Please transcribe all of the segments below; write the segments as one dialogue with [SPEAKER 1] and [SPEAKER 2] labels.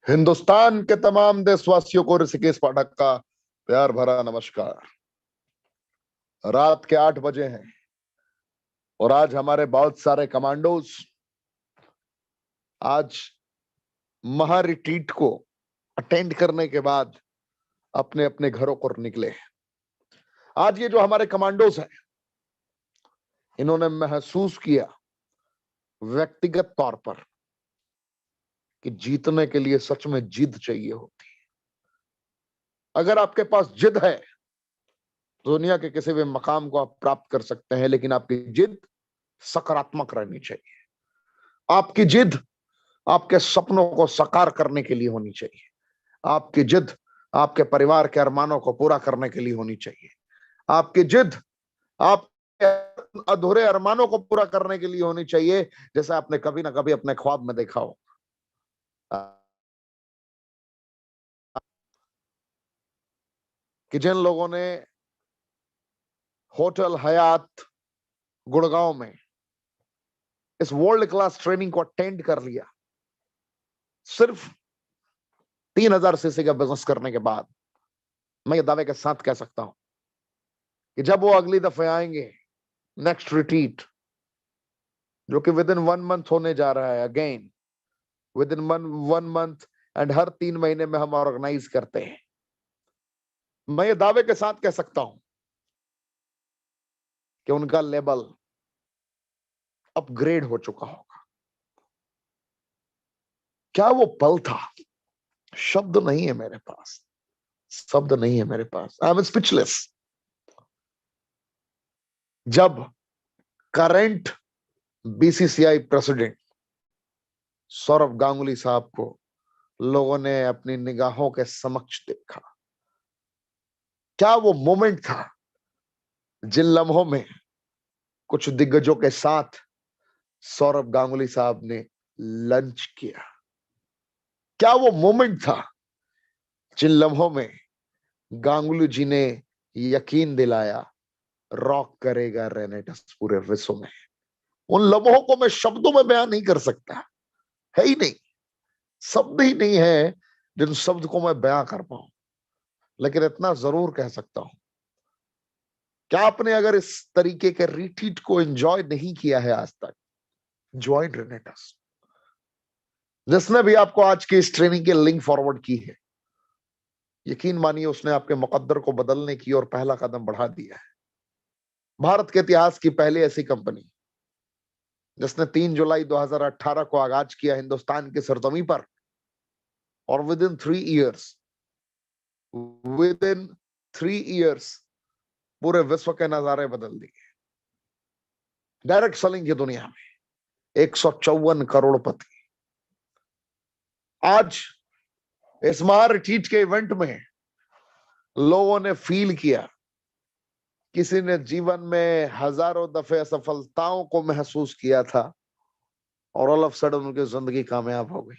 [SPEAKER 1] हिंदुस्तान के तमाम देशवासियों को ऋषिकेश पाठक का प्यार भरा नमस्कार। रात के 8 बजे हैं और आज हमारे बहुत सारे कमांडोज आज महा रिट्रीट को अटेंड करने के बाद अपने अपने घरों को निकले। आज ये जो हमारे कमांडोज हैं, इन्होंने महसूस किया व्यक्तिगत तौर पर कि जीतने के लिए सच में जिद चाहिए होती है। अगर आपके पास जिद है, दुनिया के किसी भी मकाम को आप प्राप्त कर सकते हैं, लेकिन आपकी जिद सकारात्मक रहनी चाहिए। आपकी जिद आपके सपनों को साकार करने के लिए होनी चाहिए। आपकी जिद आपके परिवार के अरमानों को पूरा करने के लिए होनी चाहिए। आपकी जिद आपके अधूरे अरमानों को पूरा करने के लिए होनी चाहिए, जैसे आपने कभी ना कभी अपने ख्वाब में देखा हो कि जिन लोगों ने होटल हयात गुड़गांव में इस वर्ल्ड क्लास ट्रेनिंग को अटेंड कर लिया, सिर्फ 3000 सीसी का बिजनेस करने के बाद, मैं ये दावे के साथ कह सकता हूं कि जब वो अगली दफे आएंगे, नेक्स्ट रिट्रीट जो कि विद इन 1 मंथ होने जा रहा है, again with in 1 month and हर 3 महीने में हम ऑर्गेनाइज करते हैं, मैं ये दावे के साथ कह सकता हूं कि उनका लेवल अपग्रेड हो चुका होगा। क्या वो पल था? शब्द नहीं है मेरे पास, शब्द नहीं है मेरे पास। I am speechless. जब current BCCI president Sourav Ganguly Saheb को लोगों ने अपनी निगाहों के समक्ष देखा, क्या वो मोमेंट था जिन लम्हों में कुछ दिग्गजों के साथ सौरव गांगुली साहब ने लंच किया? क्या वो मोमेंट था जिन लम्हों में गांगुली जी ने यकीन दिलाया रॉक करेगा रेनेटस पूरे विश्व में? उन लम्हों को मैं शब्दों में बयान नहीं कर सकता, है ही नहीं, शब्द ही नहीं है जिन शब्द को मैं बयां कर पाऊं, लेकिन इतना जरूर कह सकता हूं, क्या आपने अगर इस तरीके के रिट्रीट को एंजॉय नहीं किया है आज तक, ज्वाइन रेनेटस। जिसने भी आपको आज की इस ट्रेनिंग की लिंक फॉरवर्ड की है, यकीन मानिए उसने आपके मुकद्दर को बदलने की और पहला कदम बढ़ा दिया है। भारत के इतिहास की पहली ऐसी कंपनी जिसने 3 जुलाई 2018 को आगाज किया हिंदुस्तान की सरजमी पर, और विद इन 3 इयर्स पूरे विश्व के नजारे बदल दिए। डायरेक्ट सेलिंग की दुनिया में 154 करोड़पति। आज इस महा रिट्रीट के इवेंट में लोगों ने फील किया, किसी ने जीवन में हजारों दफे असफलताओं को महसूस किया था और ऑल ऑफ सडन उनकी जिंदगी कामयाब हो गई।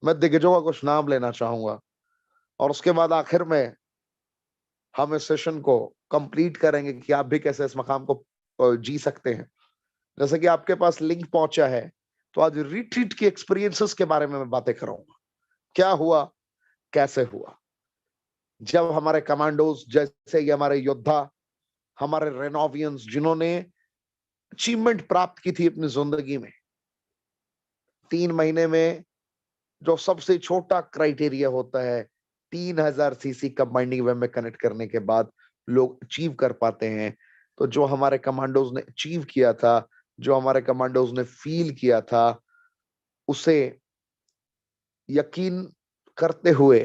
[SPEAKER 1] मैं दिग्गजों का कुछ नाम लेना चाहूंगा और उसके बाद आखिर में हम इस सेशन को कंप्लीट करेंगे कि आप भी कैसे इस मकाम को जी सकते हैं। जैसे कि आपके पास लिंक पहुंचा है, तो आज रिट्रीट की एक्सपीरियंसेस के बारे में मैं बातें करूंगा। क्या हुआ, कैसे हुआ, जब हमारे कमांडोज जैसे ये हमारे योद्धा, हमारे रेनोवियंस जिन्होंने अचीवमेंट प्राप्त की थी अपनी जिंदगी में, 3 महीने में जो सबसे छोटा क्राइटेरिया होता है 3000 सीसी कंबाइंडिंग वेव में कनेक्ट करने के बाद लोग अचीव कर पाते हैं। तो जो हमारे कमांडोज ने अचीव किया था, जो हमारे कमांडोज ने फील किया था, उसे यकीन करते हुए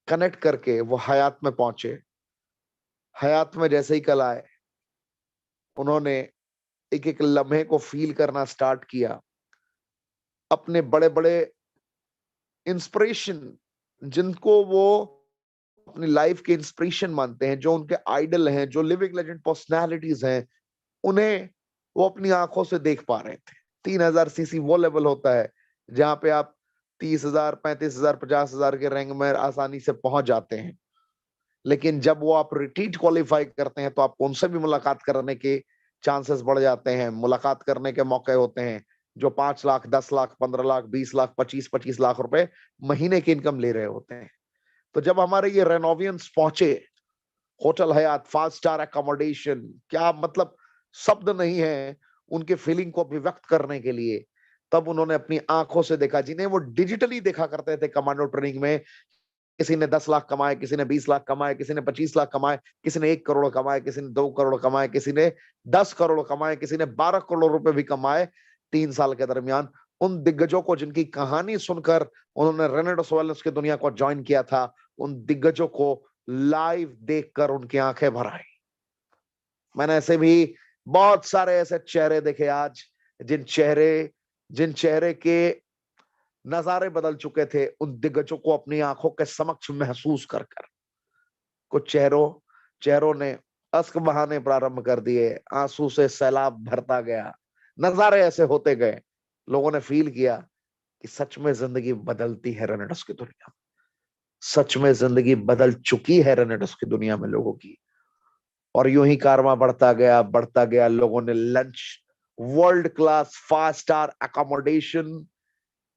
[SPEAKER 1] कनेक्ट करके वो हयात में पहुंचे। हयात में जैसे ही कल आए, उन्होंने एक एक लम्हे को फील करना स्टार्ट किया। अपने बड़े बड़े इंस्पिरेशन, जिनको वो अपनी लाइफ के इंस्पिरेशन मानते हैं, जो उनके आइडल हैं, जो लिविंग लेजेंड पर्सनालिटीज हैं, उन्हें वो अपनी आंखों से देख पा रहे थे। 3000 सीसी वो लेवल होता है जहां पे आप 30,000, 35,000, 50,000 के रैंक में आसानी से पहुंच जाते हैं। लेकिन जब वो आप रिट्रीट क्वालिफाई करते हैं, तो आपको उनसे भी मुलाकात करने के चांसेस बढ़ जाते हैं, मुलाकात करने के मौके होते हैं। जो 5 लाख, 10 लाख, 15 लाख, 20 लाख, 25-25 लाख रुपए महीने की इनकम ले रहे होते हैं। तो जब हमारे ये रेनोवियंस पहुंचे, होटल हयात, 5 स्टार अकोमोडेशन, क्या मतलब शब्द नहीं है उनके फीलिंग को अभिव्यक्त करने के लिए। तब उन्होंने अपनी आंखों से देखा, जिन्हें वो डिजिटली देखा करते थे कमांडो ट्रेनिंग में। किसी ने 10 लाख कमाए, किसी ने 20 लाख कमाए, किसी ने 25 लाख कमाए, किसी ने 1 करोड़ कमाए, किसी ने 2 करोड़ कमाए, किसी ने 10 करोड़ कमाए, किसी ने 12 करोड़ रुपए भी कमाए 3 साल के दरमियान। उन दिग्गजों को जिनकी कहानी सुनकर उन्होंने रेनेडस वेलनेस की दुनिया को ज्वाइन किया था, उन दिग्गजों को लाइव देखकर उनकी आंखें भर आई। मैंने ऐसे भी बहुत सारे ऐसे चेहरे देखे आज, जिन चेहरे के नजारे बदल चुके थे, उन दिग्गजों को अपनी आंखों के समक्ष महसूस कर कर। कुछ चेहरों ने अश्क बहाने प्रारंभ कर दिए, आंसू से सैलाब भरता गया, नजारे ऐसे होते गए। लोगों ने फील किया कि सच में जिंदगी बदलती है रेनेडस की दुनिया में, सच में जिंदगी बदल चुकी है रेनेडस की दुनिया में लोगों की। और यूं ही कारवां बढ़ता गया। लोगों ने lunch, world class 5 star accommodation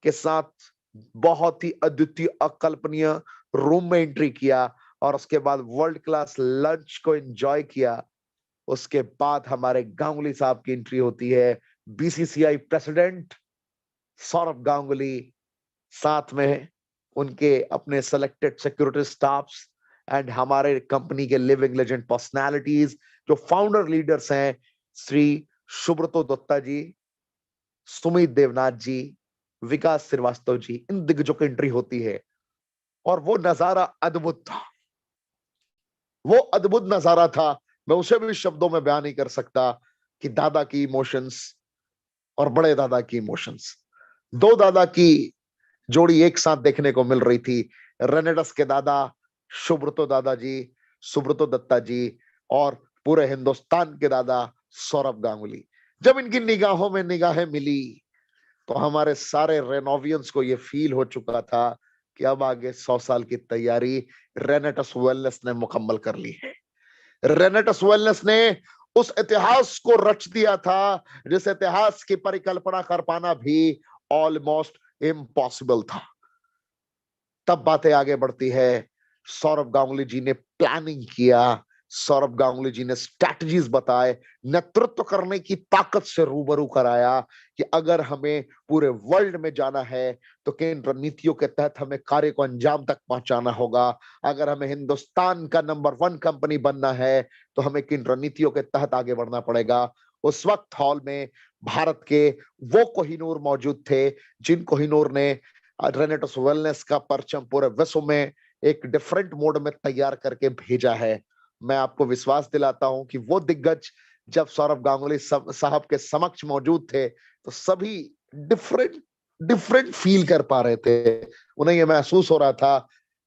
[SPEAKER 1] के साथ बहुत ही अद्वितीय, अकल्पनीय रूम में एंट्री किया और उसके बाद वर्ल्ड क्लास लंच को एंजॉय किया। उसके बाद हमारे गांगुली साहब की एंट्री होती है, बीसीसीआई प्रेसिडेंट सौरभ गांगुली, साथ में उनके अपने सेलेक्टेड सिक्योरिटी स्टाफ्स एंड हमारे कंपनी के लिविंग लेजेंड पर्सनालिटीज, जो फाउंडर लीडर्स हैं, श्री सुब्रतो दत्ता जी, सुमित देवनाथ जी, विकास श्रीवास्तव जी, इन दिग्गजों की एंट्री होती है। और वो नजारा अद्भुत था, वो अद्भुत नजारा था। मैं उसे भी शब्दों में बयान नहीं कर सकता कि दादा की इमोशंस और बड़े दादा की इमोशंस, दो दादा की जोड़ी एक साथ देखने को मिल रही थी। रेनेडस के दादा सुब्रतो दत्ता जी और पूरे हिंदुस्तान के दादा सौरभ गांगुली। जब इनकी निगाहों में निगाहें मिली तो हमारे सारे रेनोवियंस को यह फील हो चुका था कि अब आगे 100 साल की तैयारी रेनेटस वेलनेस ने मुकम्मल कर ली है। रेनेटस वेलनेस ने उस इतिहास को रच दिया था जिस इतिहास की परिकल्पना कर पाना भी ऑलमोस्ट इम्पॉसिबल था। तब बातें आगे बढ़ती है। सौरभ गांगुली जी ने प्लानिंग किया, सौरभ गांगुली जी ने स्ट्रैटेजीज बताए, नेतृत्व करने की ताकत से रूबरू कराया कि अगर हमें पूरे वर्ल्ड में जाना है तो किन रणनीतियों के तहत हमें कार्य को अंजाम तक पहुंचाना होगा। अगर हमें हिंदुस्तान का नंबर 1 कंपनी बनना है तो हमें किन रणनीतियों के तहत आगे बढ़ना पड़ेगा। उस वक्त हॉल में भारत के वो कोहिनूर मौजूद थे जिन कोहिनूर ने रेनेटस वेलनेस का परचम पूरे विश्व में एक डिफरेंट मोड में तैयार करके भेजा है। मैं आपको विश्वास दिलाता हूं कि वो दिग्गज जब सौरभ गांगुली साहब के समक्ष मौजूद थे तो सभी डिफरेंट डिफरेंट फील कर पा रहे थे। उन्हें यह महसूस हो रहा था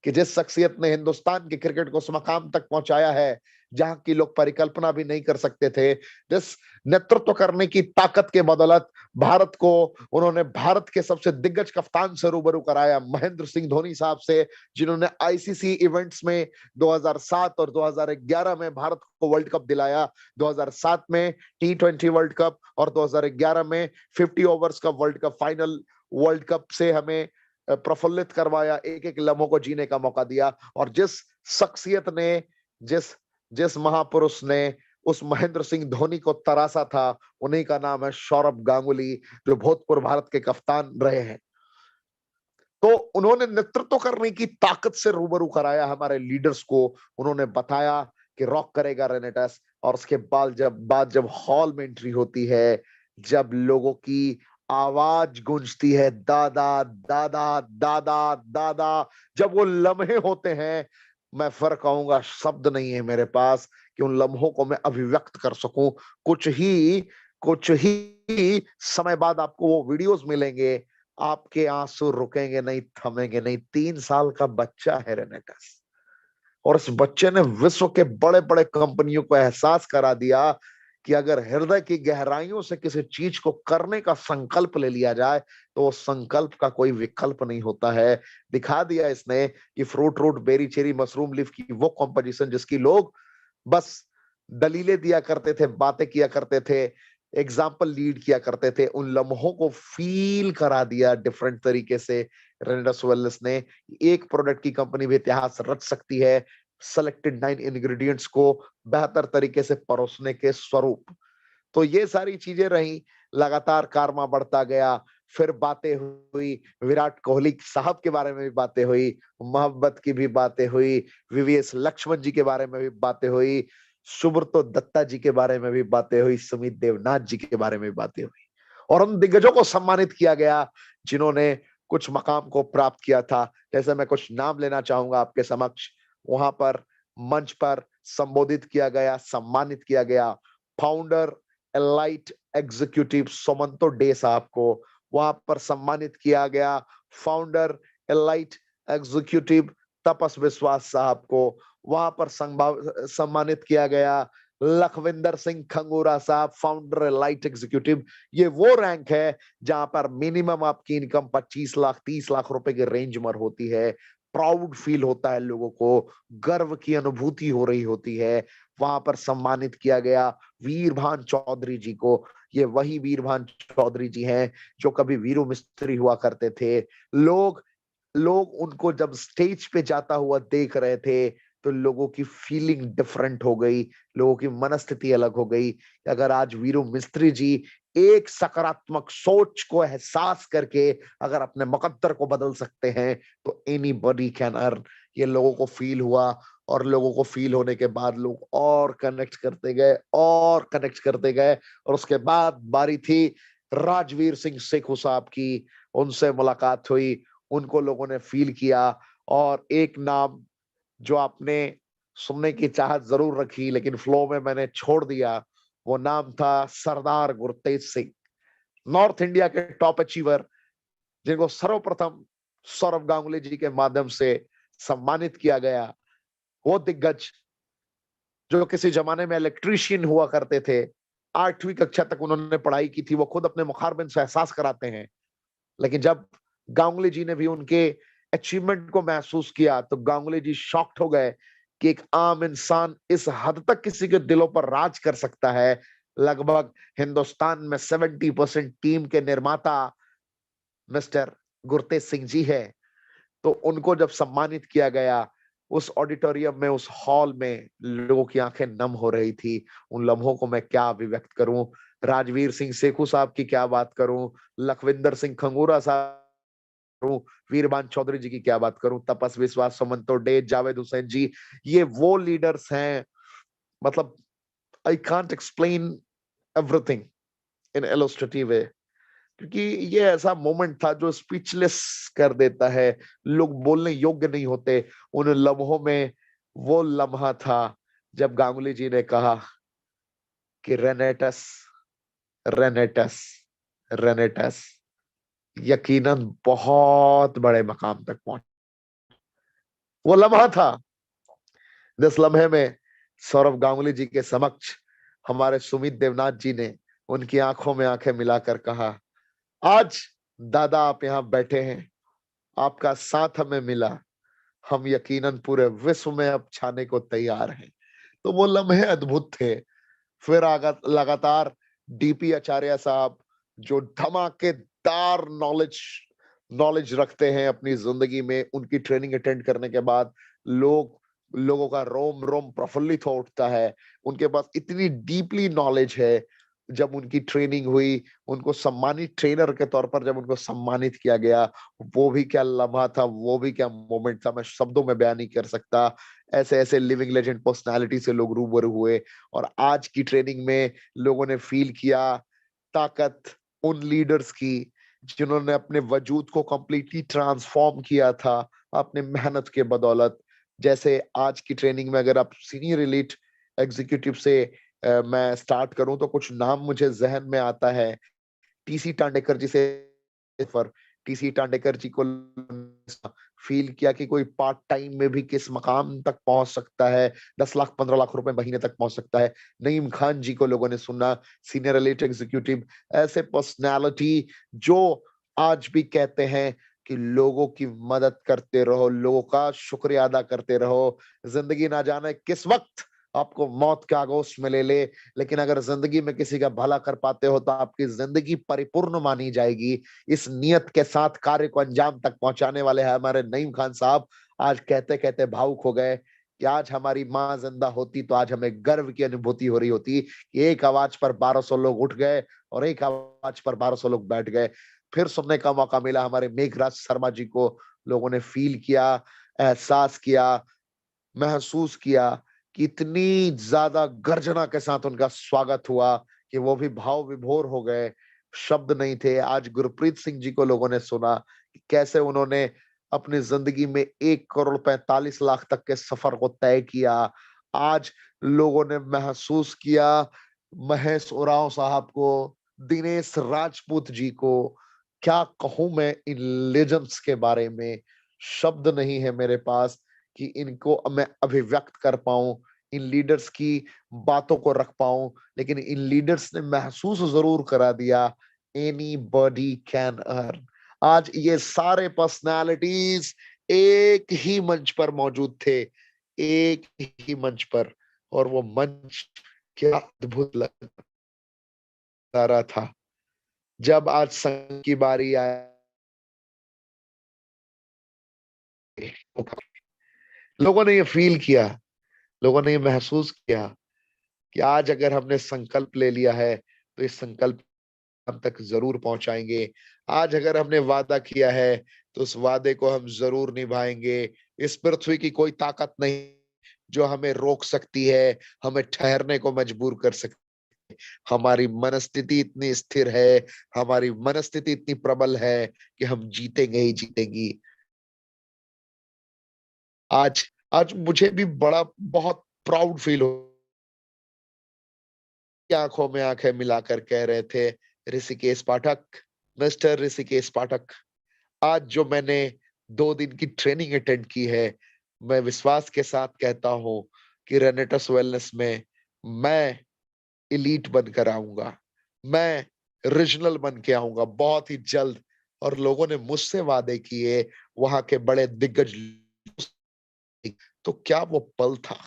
[SPEAKER 1] कि जिस शख्सियत ने हिंदुस्तान के क्रिकेट को उस मकाम तक पहुंचाया है जहां की लोग परिकल्पना भी नहीं कर सकते थे, जिस नेतृत्व करने की ताकत के बदौलत भारत को उन्होंने भारत के सबसे दिग्गज कप्तान से रूबरू कराया, महेंद्र सिंह धोनी साहब से, जिन्होंने आईसीसी इवेंट्स में 2007 और 2011 में भारत को वर्ल्ड कप दिलाया। 2007 में T20 वर्ल्ड कप और 2011 में 50 ओवर्स का world cup final world cup से हमें प्रफुल्लित करवाया, एक एक लम्हों को जीने का मौका दिया। और जिस शख्सियत ने, जिस महापुरुष ने उस महेंद्र सिंह धोनी को तरासा था, उन्हीं का नाम है सौरभ गांगुली, जो भूतपूर्व भारत के कप्तान रहे हैं। तो उन्होंने नेतृत्व करने की ताकत से रूबरू कराया हमारे लीडर्स को। उन्होंने बताया कि रॉक करेगा रेनेटस। और उसके बाद जब हॉल में एंट्री होती है, जब लोगों की आवाज गूंजती है दादा दादा दादा दादा, जब वो लम्हे होते हैं, मैं फर्क कहूंगा, शब्द नहीं है मेरे पास कि उन लम्हों को मैं अभिव्यक्त कर सकूं। कुछ ही समय बाद आपको वो वीडियोस मिलेंगे, आपके आंसू रुकेंगे नहीं, थमेंगे नहीं। 3 साल का बच्चा है रेनेटस और इस बच्चे ने विश्व के बड़े बड़े कंपनियों को एहसास करा दिया कि अगर हृदय की गहराइयों से किसी चीज को करने का संकल्प ले लिया जाए तो उस संकल्प का कोई विकल्प नहीं होता है। दिखा दिया इसने कि fruit root berry cherry mushroom leaf की वो कॉम्पोजिशन जिसकी लोग बस दलीलें दिया करते थे, बातें किया करते थे, एग्जाम्पल लीड किया करते थे, उन लम्हों को फील करा दिया डिफरेंट तरीके से रेनेडस वेलनेस ने। एक प्रोडक्ट की कंपनी भी इतिहास रच सकती है सेलेक्टेड 9 इंग्रेडिएंट्स को बेहतर तरीके से परोसने के स्वरूप। तो ये सारी चीजें रही, लगातार कारमा बढ़ता गया। फिर बातें हुई, विराट कोहली साहब के बारे में भी बातें हुई, मोहब्बत की भी बातें हुई, वीवीएस लक्ष्मण जी के बारे में भी बातें हुई, सुब्रतो दत्ता जी के बारे में भी बातें हुई, सुमित देवनाथ जी के बारे में भी बातें हुई, और उन दिग्गजों को सम्मानित किया गया जिन्होंने कुछ मकाम को प्राप्त किया था। जैसे मैं कुछ नाम लेना चाहूंगा आपके समक्ष। वहां पर मंच पर संबोधित किया गया, सम्मानित किया गया फाउंडर एलाइट एग्जीक्यूटिव सोमंतो डे साहब को। वहां पर सम्मानित किया गया फाउंडर एलाइट एग्जीक्यूटिव तपस विश्वास साहब को। वहां पर सम्मानित किया गया लखविंदर सिंह खंगूरा साहब, फाउंडर एलाइट एग्जीक्यूटिव। ये वो रैंक है जहां पर मिनिमम आपकी इनकम 25 लाख 30 लाख रुपए के रेंज में होती है। प्राउड फील होता है लोगों को, गर्व की अनुभूति हो रही होती है। वहां पर सम्मानित किया गया वीरभान चौधरी जी को। ये वही वीरभान चौधरी जी हैं जो कभी वीरू मिस्त्री हुआ करते थे। लोग लोग उनको जब स्टेज पे जाता हुआ देख रहे थे तो लोगों की फीलिंग डिफरेंट हो गई, लोगों की मनस्थिति अलग हो गई। अगर आज वीरू मिस्त्री जी एक सकारात्मक सोच को एहसास करके अगर अपने मुकद्दर को बदल सकते हैं तो एनीबॉडी कैन अर्न। ये लोगों को फील हुआ, और लोगों को फील होने के बाद लोग और कनेक्ट करते गए और कनेक्ट करते गए। और उसके बाद बारी थी राजवीर सिंह सेखू साहब की। उनसे मुलाकात हुई, उनको लोगों ने फील किया, और एक नाम जो आपने सुनने की चाहत जरूर रखी लेकिन फ्लो में मैंने छोड़ दिया, वो नाम था सरदार गुरतेज सिंह। नॉर्थ इंडिया के टॉप अचीवर, जिनको सर्वप्रथम सौरव गांगुली जी के माध्यम से सम्मानित किया गया। वो दिग्गज जो किसी जमाने में इलेक्ट्रीशियन हुआ करते थे, 8वीं कक्षा तक उन्होंने पढ़ाई की थी, वो खुद अपने मुखारबिन से एहसास कराते हैं। लेकिन जब गांगुली जी ने भी उनके अचीवमेंट को महसूस किया तो गांगुली जी शॉक्ड हो गए कि एक आम इंसान इस हद तक किसी के दिलों पर राज कर सकता है। लगभग हिंदुस्तान में 70% टीम के निर्माता मिस्टर गुरतेज सिंह जी है। तो उनको जब सम्मानित किया गया, उस ऑडिटोरियम में, उस हॉल में लोगों की आंखें नम हो रही थी। उन लम्हों को मैं क्या अभिव्यक्त करूं, राजवीर सिंह सेखू साहब की क्या बात करूं, लखविंदर सिंह खंगूरा साहब करूं, वीरबान चौधरी जी की क्या बात करूं, तपस विश्वास, सुमंतो डे, जावेद हुसैन जी। ये वो लीडर्स हैं, मतलब I can't explain everything in illustrative way, क्योंकि ये ऐसा मोमेंट था जो स्पीचलेस कर देता है। लोग बोलने योग्य नहीं होते उन लम्हों में। वो लम्हा था जब गांगुली जी ने कहा कि रेनेटस, रेनेटस, रेनेटस यकीनन बहुत बड़े मकाम तक पहुंच। वो लम्हा था जिस लम्हे में सौरव गांगुली जी के समक्ष हमारे सुमित देवनाथ जी ने उनकी आंखों में आंखें मिलाकर कहा, आज दादा आप यहाँ बैठे हैं, आपका साथ हमें मिला, हम यकीनन पूरे विश्व में अब छाने को तैयार हैं। तो वो लम्हे अद्भुत थे। फिर लगातार डीपी आचार्य साहब, जो धमाकेदार नॉलेज नॉलेज रखते हैं अपनी जिंदगी में, उनकी ट्रेनिंग अटेंड करने के बाद लोगों का रोम रोम प्रफुल्लित हो उठता है। उनके पास इतनी डीपली नॉलेज है। जब उनकी ट्रेनिंग हुई, उनको सम्मानित ट्रेनर के तौर पर जब उनको सम्मानित किया गया, वो भी क्या लम्हा था, वो भी क्या मोमेंट था, मैं शब्दों में बयान नहीं कर सकता। ऐसे ऐसे लिविंग लेजेंड पर्सनालिटी से लोग रूबरू हुए, और आज की ट्रेनिंग में लोगों ने फील किया ताकत उन लीडर्स की जिन्होंने अपने वजूद को कंप्लीटली ट्रांसफॉर्म किया था अपने मेहनत के बदौलत। जैसे आज की ट्रेनिंग में अगर आप सीनियर एलीट एग्जीक्यूटिव से मैं स्टार्ट करूं तो कुछ नाम मुझे जहन में आता है। टीसी टांडेकर जी से, पर टीसी टांडेकर जी को फील किया कि कोई पार्ट टाइम में भी किस मकाम तक पहुंच सकता है, 10 लाख 15 लाख रुपए महीने तक पहुंच सकता है। नईम खान जी को लोगों ने सुना, सीनियर एलीट एग्जीक्यूटिव। ऐसे पर्सनालिटी जो आज भी कहते हैं कि लोगों की मदद करते रहो, लोगों का शुक्रिया अदा करते रहो। जिंदगी ना जाने किस वक्त आपको मौत के आगोश में ले ले, लेकिन अगर जिंदगी में किसी का भला कर पाते हो तो आपकी जिंदगी परिपूर्ण मानी जाएगी। इस नियत के साथ कार्य को अंजाम तक पहुंचाने वाले हैं हमारे नईम खान साहब। आज कहते कहते भावुक हो गए कि आज हमारी माँ जिंदा होती तो आज हमें गर्व की अनुभूति हो रही होती कि एक आवाज पर 1200 लोग उठ गए और एक आवाज पर 1200 लोग बैठ गए। फिर सुनने का मौका मिला हमारे मेघराज शर्मा जी को, लोगों ने फील किया, एहसास किया, महसूस किया कि इतनी ज्यादा गर्जना के साथ उनका स्वागत हुआ कि वो भी भाव विभोर हो गए, शब्द नहीं थे। आज गुरप्रीत सिंह जी को लोगों ने सुना कि कैसे उन्होंने अपनी जिंदगी में 1 करोड़ 45 लाख तक के सफर को तय किया। आज लोगों ने महसूस किया महेश उरांव साहब को, दिनेश राजपूत जी को। क्या कहूं मैं इन लेजेंड्स के बारे में, शब्द नहीं है मेरे पास कि इनको मैं अभिव्यक्त कर पाऊं, इन लीडर्स की बातों को रख पाऊं। लेकिन इन लीडर्स ने महसूस जरूर करा दिया, एनीबॉडी कैन अर्न। आज ये सारे पर्सनालिटीज एक ही मंच पर मौजूद थे, एक ही मंच पर, और वो मंच क्या अद्भुत लग रहा था। जब आज संघ की बारी आई, लोगों ने ये फील किया, लोगों ने ये महसूस किया कि आज अगर हमने संकल्प ले लिया है तो इस संकल्प हम तक जरूर पहुंचाएंगे। आज अगर हमने वादा किया है तो उस वादे को हम जरूर निभाएंगे। इस पृथ्वी की कोई ताकत नहीं जो हमें रोक सकती है, हमें ठहरने को मजबूर कर सकती। हमारी मनस्थिति इतनी स्थिर है, हमारी मनस्थिति इतनी प्रबल है कि हम जीतेंगे ही जीतेंगी। आज आज मुझे भी बड़ा बहुत प्राउड फील हो, आंखों में आंखें मिलाकर कह रहे थे, ऋषिकेश पाठक, मिस्टर ऋषिकेश पाठक, आज जो मैंने 2 दिन की ट्रेनिंग अटेंड की है, मैं विश्वास के साथ कहता हूं कि रेनेटस वेलनेस में मैं एलीट बनकर आऊंगा, मैं रीजनल बन के आऊंगा बहुत ही जल्द। और लोगों ने मुझसे वादे किए, वहां के बड़े दिग्गज। तो क्या वो पल था।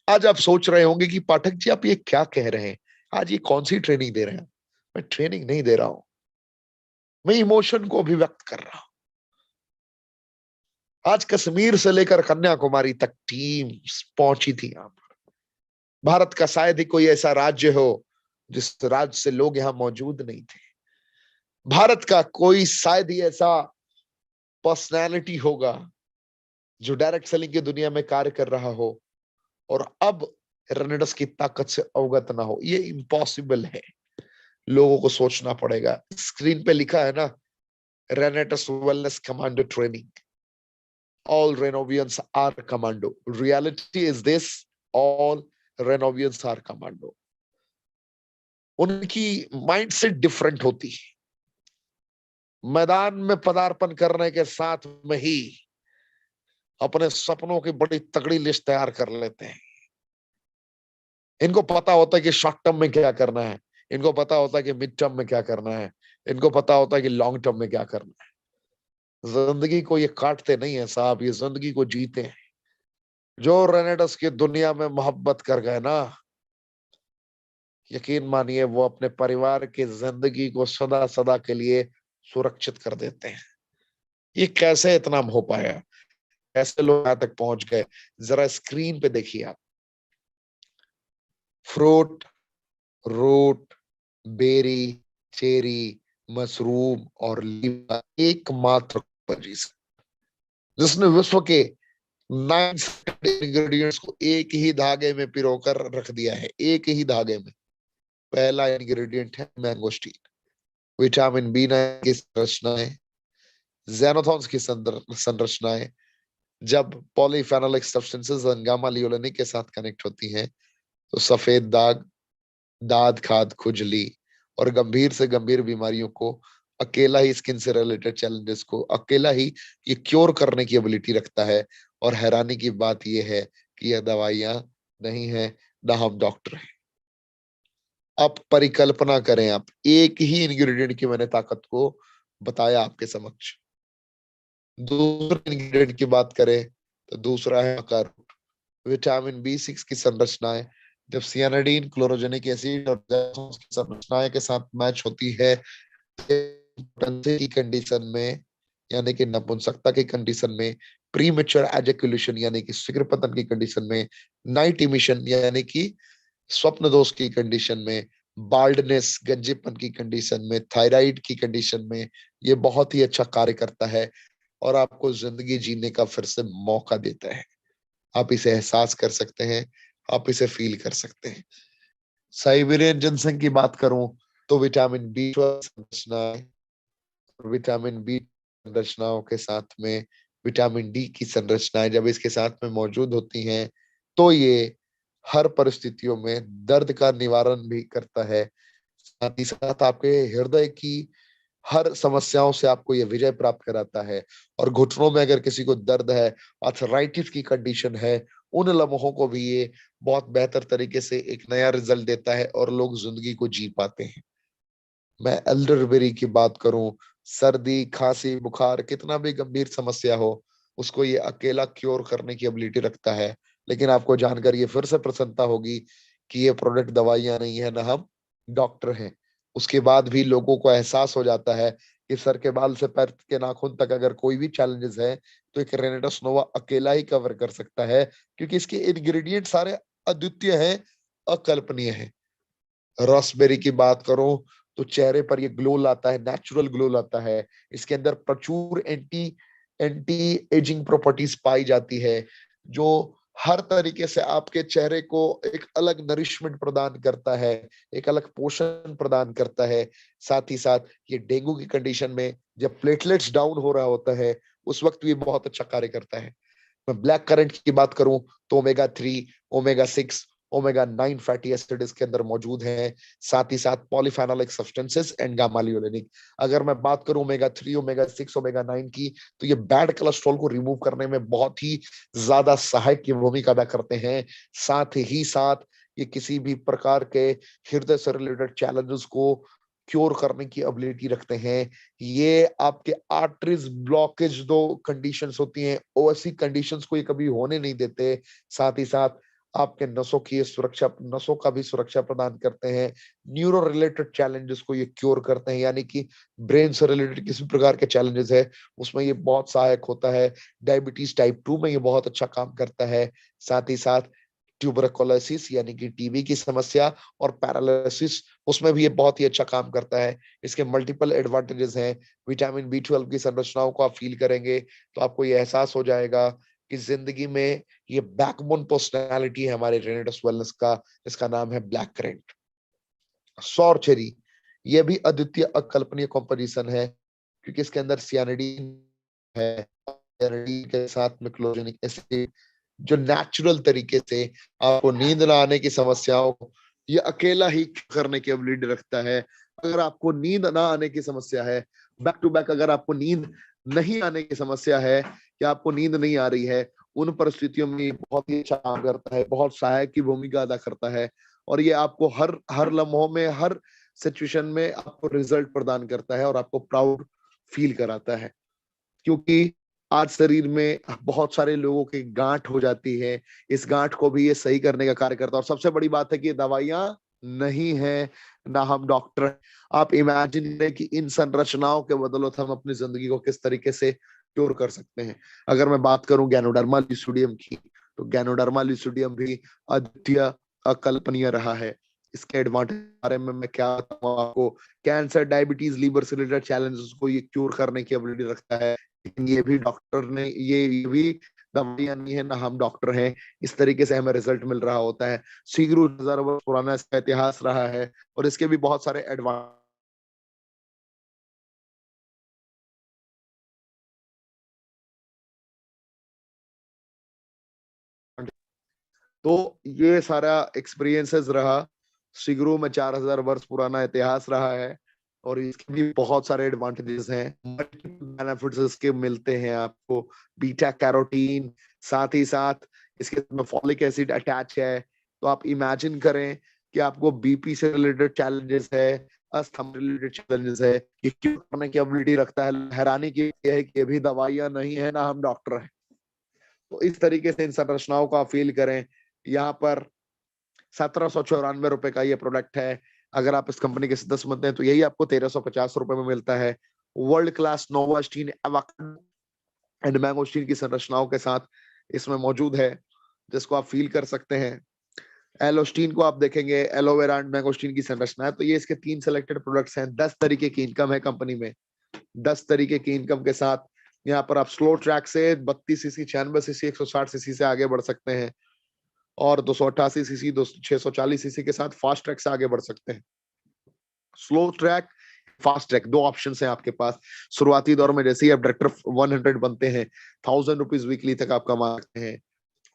[SPEAKER 1] आज आप सोच रहे होंगे कि पाठक जी आप ये क्या कह रहे हैं, आज ये कौन सी ट्रेनिंग दे रहे हैं। मैं ट्रेनिंग नहीं दे रहा हूं, मैं इमोशन को अभिव्यक्त कर रहा हूं। आज कश्मीर से लेकर कन्याकुमारी तक टीम पहुंची थी यहाँ पर। भारत का शायद ही कोई ऐसा राज्य हो जिस राज्य से लोग यहाँ मौजूद नहीं थे। भारत का कोई शायद ही ऐसा पर्सनैलिटी होगा जो डायरेक्ट सेलिंग की दुनिया में कार्य कर रहा हो और अब रेनेडस की ताकत से अवगत ना हो। ये इम्पॉसिबल है, लोगों को सोचना पड़ेगा। स्क्रीन पे लिखा है ना, रेनेटस wellness commando training, all Renovians are commando. Reality is this, all Renovians are commando. उनकी माइंडसेट डिफरेंट होती है। मैदान में पदार्पण करने के साथ में ही अपने सपनों की बड़ी तगड़ी लिस्ट तैयार कर लेते हैं। इनको पता होता है कि शॉर्ट टर्म में क्या करना है, इनको पता होता है कि मिड टर्म में क्या करना है, इनको पता होता है कि लॉन्ग टर्म में क्या करना है। जिंदगी को ये काटते नहीं है साहब, ये जिंदगी को जीते हैं। जो रेनेडस की दुनिया में मोहब्बत कर गए ना, यकीन मानिए वो अपने परिवार की जिंदगी को सदा सदा के लिए सुरक्षित कर देते हैं। ये कैसे इतना हो पाया, कैसे लोग यहां तक पहुंच गए, जरा स्क्रीन पे देखिए आप। Fruit, root, berry, cherry, mushroom और लीवा एकमात्र जिसने विश्व के 9 इंग्रेडिएंट्स को एक ही धागे में पिरोकर रख दिया है, एक ही धागे में। पहला इंग्रेडिएंट है मैंगोस्टीन। विटामिन B9 की संरचनाएं, ज़ैनोथॉन्स की संरचनाएं जब पॉलीफेनोलिक सब्सटेंसेस गामा लियोलेनिक के साथ कनेक्ट होती हैं तो सफेद दाग, दाद खाद, खुजली और गंभीर से गंभीर बीमारियों को अकेला ही, स्किन से रिलेटेड चैलेंजेस को अकेला ही ये क्योर करने की एबिलिटी रखता है। और हैरानी की बात ये है कि यह दवाइयां नहीं है, ना हम डॉक्टर हैं। आप परिकल्पना करें, आप एक ही इंग्रेडिएंट की मैंने ताकत को बताया आपके समक्ष। दूसरे इंग्रेडिएंट की बात करें तो दूसरा है मक्का रूट। विटामिन बी6 की संरचनाएं जब सियानाडीन, क्लोरोजेनिक एसिड और की संरचनाएं के साथ मैच होती है की कंडीशन में, यानी कि नपुंसकता की कंडीशन में, प्रीमेच्योर एजैकुलेशन यानी कि शीघ्र पतन की कंडीशन में, नाइट इमिशन यानी कि स्वप्न दोष की कंडीशन में, बाल्डनेस गंजेपन की कंडीशन में, थायराइड की कंडीशन में ये बहुत ही अच्छा कार्य करता है और आपको जिंदगी जीने का फिर से मौका देता है। आप इसे एहसास कर सकते हैं, आप इसे फील कर सकते हैं। साइबेरियन जिनसेंग की बात करूं तो विटामिन बी संरचनाएं, विटामिन बी संरचनाओं के साथ में विटामिन डी की संरचनाएं जब इसके साथ में मौजूद होती हैं तो ये हर परिस्थितियों में दर्द का निवारण भी करता है। साथ ही साथ आपके हृदय की हर समस्याओं से आपको ये विजय प्राप्त कराता है। और घुटनों में अगर किसी को दर्द है, आर्थराइटिस की कंडीशन है, उन लम्हों को भी ये बहुत बेहतर तरीके से एक नया रिजल्ट देता है और लोग जिंदगी को जी पाते हैं। मैं एल्डरबेरी की बात करूं, सर्दी, खांसी, बुखार, कितना भी गंभीर समस्या हो, उसको ये अकेला क्योर करने की एबिलिटी रखता है। लेकिन आपको जानकर ये फिर से प्रसन्नता होगी कि ये प्रोडक्ट दवाइयां नहीं है, ना हम डॉक्टर हैं। उसके बाद भी लोगों को एहसास हो जाता है कि सर के बाल से पैर के नाखून तक अगर कोई भी चैलेंजेस है तो एक रेनेडस नोवा अकेला ही कवर कर सकता है, क्योंकि इसके इंग्रेडिएंट सारे अद्वितीय हैं, अकल्पनीय हैं। रॉसबेरी की बात करूं तो चेहरे पर ये ग्लो लाता है, नेचुरल ग्लो लाता है। इसके अंदर प्रचुर एंटी एंटी एजिंग प्रॉपर्टीज पाई जाती है जो हर तरीके से आपके चेहरे को एक अलग नरिशमेंट प्रदान करता है, एक अलग पोषण प्रदान करता है। साथ ही साथ ये डेंगू की कंडीशन में जब प्लेटलेट्स डाउन हो रहा होता है उस वक्त भी बहुत अच्छा कार्य करता है। मैं ब्लैक करंट की बात करूं तो omega 3, omega 6, omega 9 fatty acid इसके अंदर मौजूद हैं। साथ ही साथ पॉलीफेनोलिक सब्सटेंसेस एंड गामा लियोलेनिक। अगर मैं बात करूं ओमेगा 3, ओमेगा 6, ओमेगा 9 की, तो ये बैड कोलेस्ट्रॉल को रिमूव करने में बहुत ही ज्यादा सहायक की भूमिका अदा करते हैं। साथ ही साथ ये किसी भी प्रकार के हृदय से रिलेटेड चैलेंजेस को क्योर करने की एबिलिटी रखते हैं। ये आपके आर्टरीज ब्लॉकेज दो कंडीशंस होती हैं, ऐसी कंडीशंस को ये कभी होने नहीं देते। साथ ही साथ आपके नसों की सुरक्षा, नसों का भी सुरक्षा प्रदान करते हैं। न्यूरो रिलेटेड चैलेंजेस को ये क्योर करते हैं, यानी कि ब्रेन से रिलेटेड किसी प्रकार के चैलेंजेस है उसमें ये बहुत सहायक होता है। डायबिटीज टाइप 2 में ये बहुत अच्छा काम करता है। साथ ही साथ ट्यूबरकुलोसिस यानी कि टीबी की समस्या और पैरालिसिस, उसमें भी ये बहुत ही अच्छा काम करता है। इसके मल्टीपल एडवांटेजेस हैं। विटामिन बी 12 की संरचनाओं को आप फील करेंगे तो आपको ये एहसास हो जाएगा कि जिंदगी में ये बैकबोन पर्सनालिटी है हमारे रेनेडस वेलनेस का, जिसका नाम है ब्लैक करेंट। सौर चेरी, ये भी अद्वितीय अकल्पनीय कॉम्पोजिशन है क्योंकि इसके अंदर सियानिडीन है, सियानिडीन के साथ में क्लोरोजेनिक एसिड जो नेचुरल तरीके से आपको नींद ना आने की समस्याओं को ये अकेला ही करने की एबिलिटी रखता है। अगर आपको नींद ना आने की समस्या है, बैक टू बैक अगर आपको नींद नहीं आने की समस्या है या आपको नींद नहीं आ रही है, उन परिस्थितियों में ये बहुत ही अच्छा काम करता है, बहुत सहायक की भूमिका अदा करता है। और ये आपको हर हर लम्हों में, हर सिचुएशन में आपको रिजल्ट प्रदान करता है और आपको प्राउड फील कराता है। क्योंकि आज शरीर में बहुत सारे लोगों की गांठ हो जाती है, इस गांठ को भी ये सही करने का कार्य करता है। और सबसे बड़ी बात है कि ये दवाइयां नहीं है, ना हम डॉक्टर हैं। आप इमेजिन करें कि इन संरचनाओं के बदौलत हम अपनी जिंदगी को किस तरीके से क्योर कर सकते हैं। अगर मैं बात करूं गैनोडर्मा लुसिडियम की, तो गैनोडर्मा लुसिडियम भी अद्वितीय अकल्पनीय रहा है। इसके एडवांटेज के बारे में मैं क्या बताऊं आपको। कैंसर, डायबिटीज, लीवर से रिलेटेड चैलेंजेस को ये क्योर करने की एबिलिटी रखता है। लेकिन ये भी डॉक्टर ने ये भी दवाइयां नहीं है, ना हम डॉक्टर हैं। इस तरीके से हमें रिजल्ट मिल रहा होता है। सीगरू 1000 वर्ष पुराना इसका इतिहास रहा है और इसके भी बहुत सारे एडवांस। तो ये सारा एक्सपीरियंसेस रहा। सिगरू में 4000 वर्ष पुराना इतिहास रहा है और इसके भी बहुत सारे एडवांटेजेस हैं, मल्टीपल बेनिफिट्स इसके मिलते हैं आपको। बीटा कैरोटीन, साथ ही साथ इसके में फॉलिक एसिड अटैच है। तो आप इमेजिन करें कि आपको बीपी से रिलेटेड चैलेंजेस है, अस्थमा रिलेटेड चैलेंजेस है, ये क्यों करने की एबिलिटी रखता है। हैरानी की है कि ये भी दवाइयां नहीं है, ना हम डॉक्टर हैं। तो इस तरीके से इन संरचनाओं को आप फील करें। यहाँ पर 1794 रुपए का ये प्रोडक्ट है। अगर आप इस कंपनी के सदस्य बनते हैं तो यही आपको 1350 रुपए में मिलता है। वर्ल्ड क्लास नोवास्टीन एंड मैंगोस्टीन की संरचनाओं के साथ इसमें मौजूद है, जिसको आप फील कर सकते हैं। एलोस्टीन को आप देखेंगे, एलोवेरा एंड मैंगोस्टीन की संरचना है। तो ये इसके 3 सिलेक्टेड प्रोडक्ट्स हैं। 10 तरीके की इनकम है कंपनी में। 10 तरीके की इनकम के साथ यहाँ पर आप स्लो ट्रैक से 32 सीसी, 96 सीसी, 160 सीसी से आगे बढ़ सकते हैं, और 288 सीसी, 640 सीसी के साथ फास्ट ट्रैक से आगे बढ़ सकते हैं। Slow track, fast track, 2 option है आपके पास। शुरुआती दौर में जैसे ही आप डायरेक्टर 100 बनते हैं, 1000 रुपीज वीकली तक आप कमा सकते हैं,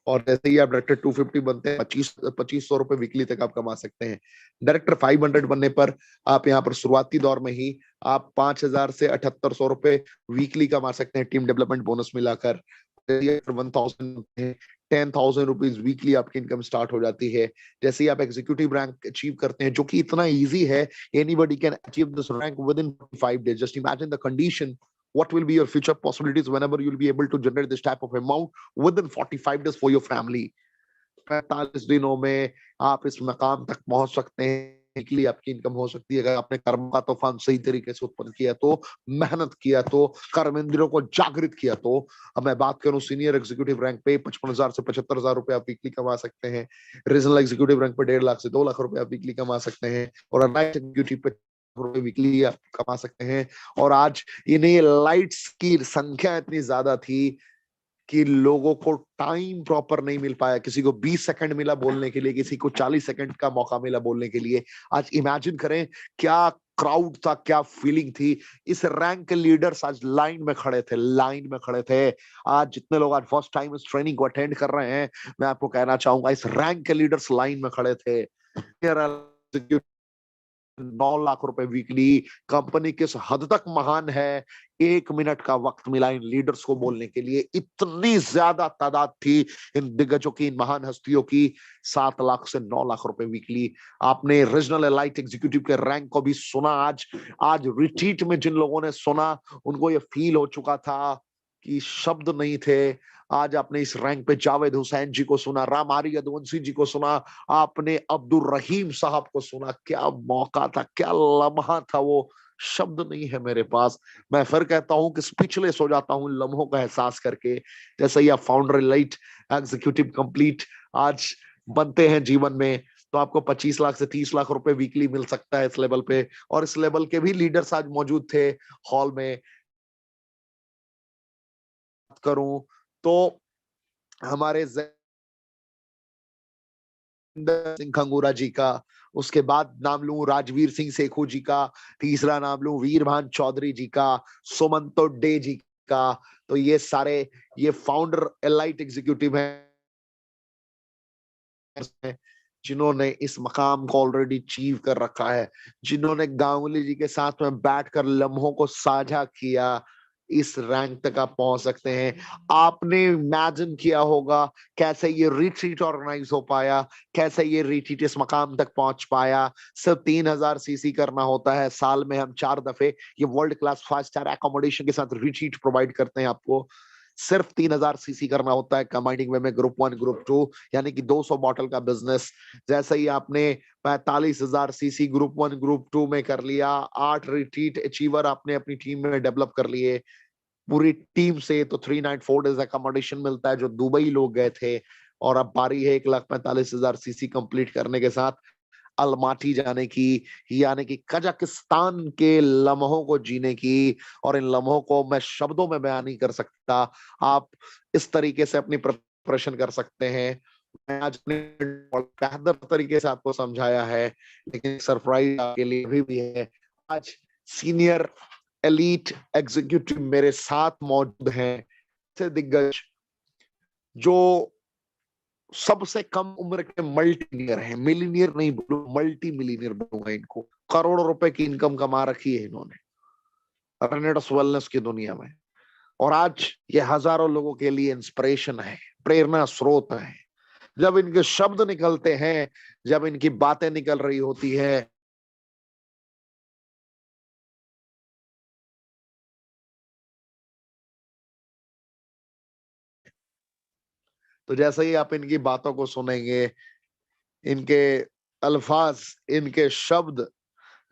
[SPEAKER 1] और जैसे ही आप डायरेक्टर 250 बनते हैं, 2500 रुपए वीकली तक आप कमा सकते हैं। डायरेक्टर 500 बनने पर आप यहाँ पर शुरुआती दौर में ही आप 5000 से 7800 रुपए वीकली कमा सकते हैं, टीम डेवलपमेंट बोनस मिलाकर। 1000 10,000 रुपीज वीकली आपकी इनकम स्टार्ट हो जाती है। जैसे ही आप एग्जीक्यूटिव रैंक अचीव करते हैं, जो कि इतना इजी है, anybody can achieve this rank with in 45 days. Just imagine the condition, what will be your future possibilities whenever you'll be able to generate this type of amount within 45 days for your family। 45 दिनों में आप इस मकाम तक पहुंच सकते हैं के लिए आपकी इनकम हो सकती है, अगर आपने कर्म का तूफान सही तरीके से उत्पन्न किया तो, मेहनत किया तो, कर्म इंद्रियों को जागृत किया तो। अब मैं बात करूं सीनियर एग्जीक्यूटिव रैंक पे 55,000 से 75,000 रुपए आप वीकली कमा सकते हैं। रीजनल एग्जीक्यूटिव रैंक पे 1.5 लाख से 2 लाख रुपए आप वीकली कमा सकते हैं, और नाइट एग्जीक्यूटिव पे रुपए वीकली आप कमा सकते हैं। और आज इन्हें लाइट्स की संख्या इतनी ज्यादा थी कि लोगों को टाइम प्रॉपर नहीं मिल पाया। किसी को 20 सेकंड मिला बोलने के लिए, किसी को 40 सेकंड का मौका मिला बोलने के लिए। आज इमेजिन करें क्या क्राउड था, क्या फीलिंग थी। इस रैंक के लीडर्स आज लाइन में खड़े थे, लाइन में खड़े थे। आज जितने लोग आज फर्स्ट टाइम इस ट्रेनिंग को अटेंड कर रहे हैं, मैं आपको कहना चाहूंगा इस रैंक के लीडर्स लाइन में खड़े थे। 9 लाख रुपए वीकली, कंपनी किस हद तक महान है, 1 मिनट का वक्त मिला इन लीडर्स को बोलने के लिए। इतनी ज्यादा तादाद थी इन दिग्गजों की, इन महान हस्तियों की। 7 लाख से 9 लाख रुपए वीकली। आपने रीजनल एलाइट एग्जीक्यूटिव के रैंक को भी सुना। आज आज रिट्रीट में जिन लोगों ने सुना, उनको ये फील हो चुका था कि शब्द नहीं थे। आज आपने इस रैंक पे जावेद हुसैन जी को सुना, रामारी यदुवंशी जी को सुना, आपने अब्दुल रहीम साहब को सुना। क्या मौका था, क्या लम्हा था वो, शब्द नहीं है मेरे पास। मैं फिर कहता हूं कि स्पीचलेस हो जाता हूं इन लम्हों का एहसास करके। जैसे ही आप फाउंडर एलाइट एग्जीक्यूटिव कंप्लीट आज बनते हैं जीवन में, तो आपको 25 लाख से 30 लाख रुपए वीकली मिल सकता है इस लेवल पे। और इस लेवल के भी लीडर्स आज मौजूद थे हॉल में। करूं तो हमारे सिंह खंगूरा जी का, उसके बाद नाम लूं राजवीर सिंह सेखू जी का, तीसरा नाम लूं वीरभान चौधरी जी का, सुमंतो डे जी का। तो ये सारे ये फाउंडर एलाइट एग्जीक्यूटिव हैं जिन्होंने इस मकाम को ऑलरेडी अचीव कर रखा है, जिन्होंने गांगुली जी के साथ में बैठकर लम्हों को साझा किया। इस रैंक तक आप पहुंच सकते हैं। आपने इमेजिन किया होगा कैसे ये रिट्रीट ऑर्गेनाइज हो पाया, कैसे ये रिट्रीट इस मकाम तक पहुंच पाया। सिर्फ 3000 सीसी करना होता है, साल में हम 4 दफे ये वर्ल्ड क्लास 5 स्टार एकोमोडेशन के साथ रिट्रीट प्रोवाइड करते हैं आपको। सिर्फ 3000 सीसी करना होता है कंबाइनिंग वे में ग्रुप 1 ग्रुप 2, यानी कि 200 बॉटल का बिजनेस। जैसे ही आपने 45,000 सीसी ग्रुप 1 ग्रुप 2 में कर लिया, 8 रिट्रीट अचीवर आपने अपनी टीम में डेवलप कर लिए पूरी टीम से, तो 394 डेज अकोमोडेशन मिलता है जो दुबई लोग गए थे। और अब बारी है 1,45,000 सीसी कंप्लीट करने के साथ अलमाटी जाने की, यानी कि कजाकिस्तान के लम्हों को जीने की। और इन लम्हों को मैं शब्दों में बयान नहीं कर सकता। आप इस तरीके से अपनी प्रिपरेशन कर सकते हैं। मैं आज अपने बेहतर तरीके से आपको समझाया है, लेकिन सरप्राइज आपके लिए अभी भी है। आज सीनियर एलीट एग्जीक्यूटिव मेरे साथ मौजूद हैं, ऐसे दिग्गज जो सबसे कम उम्र के मल्टीनियर है। मिलीनियर नहीं बोलूं, मल्टी मिलीनियर बोलूंगा इनको। करोड़ों रुपए की इनकम कमा रखी है इन्होंने रेनेडस वेलनेस की दुनिया में। और आज ये हजारों लोगों के लिए इंस्पिरेशन है, प्रेरणा स्रोत है। जब इनके शब्द निकलते हैं, जब इनकी बातें निकल रही होती है, तो जैसे ही आप इनकी बातों को सुनेंगे, इनके अल्फाज, इनके शब्द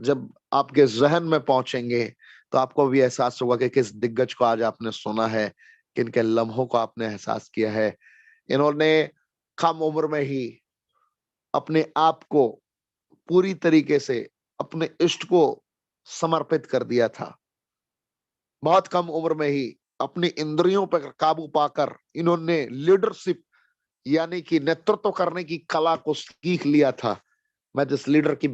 [SPEAKER 1] जब आपके जहन में पहुंचेंगे, तो आपको भी एहसास होगा कि किस दिग्गज को आज आपने सुना है, किन के लम्हों को आपने एहसास किया है। इन्होंने कम उम्र में ही अपने आप को पूरी तरीके से अपने इष्ट को समर्पित कर दिया था। बहुत कम उम्र में ही अपनी इंद्रियों पर काबू पाकर इन्होंने लीडरशिप यानी कि नेतृत्व करने की कला को सीख लिया था। मैं जिस लीडर की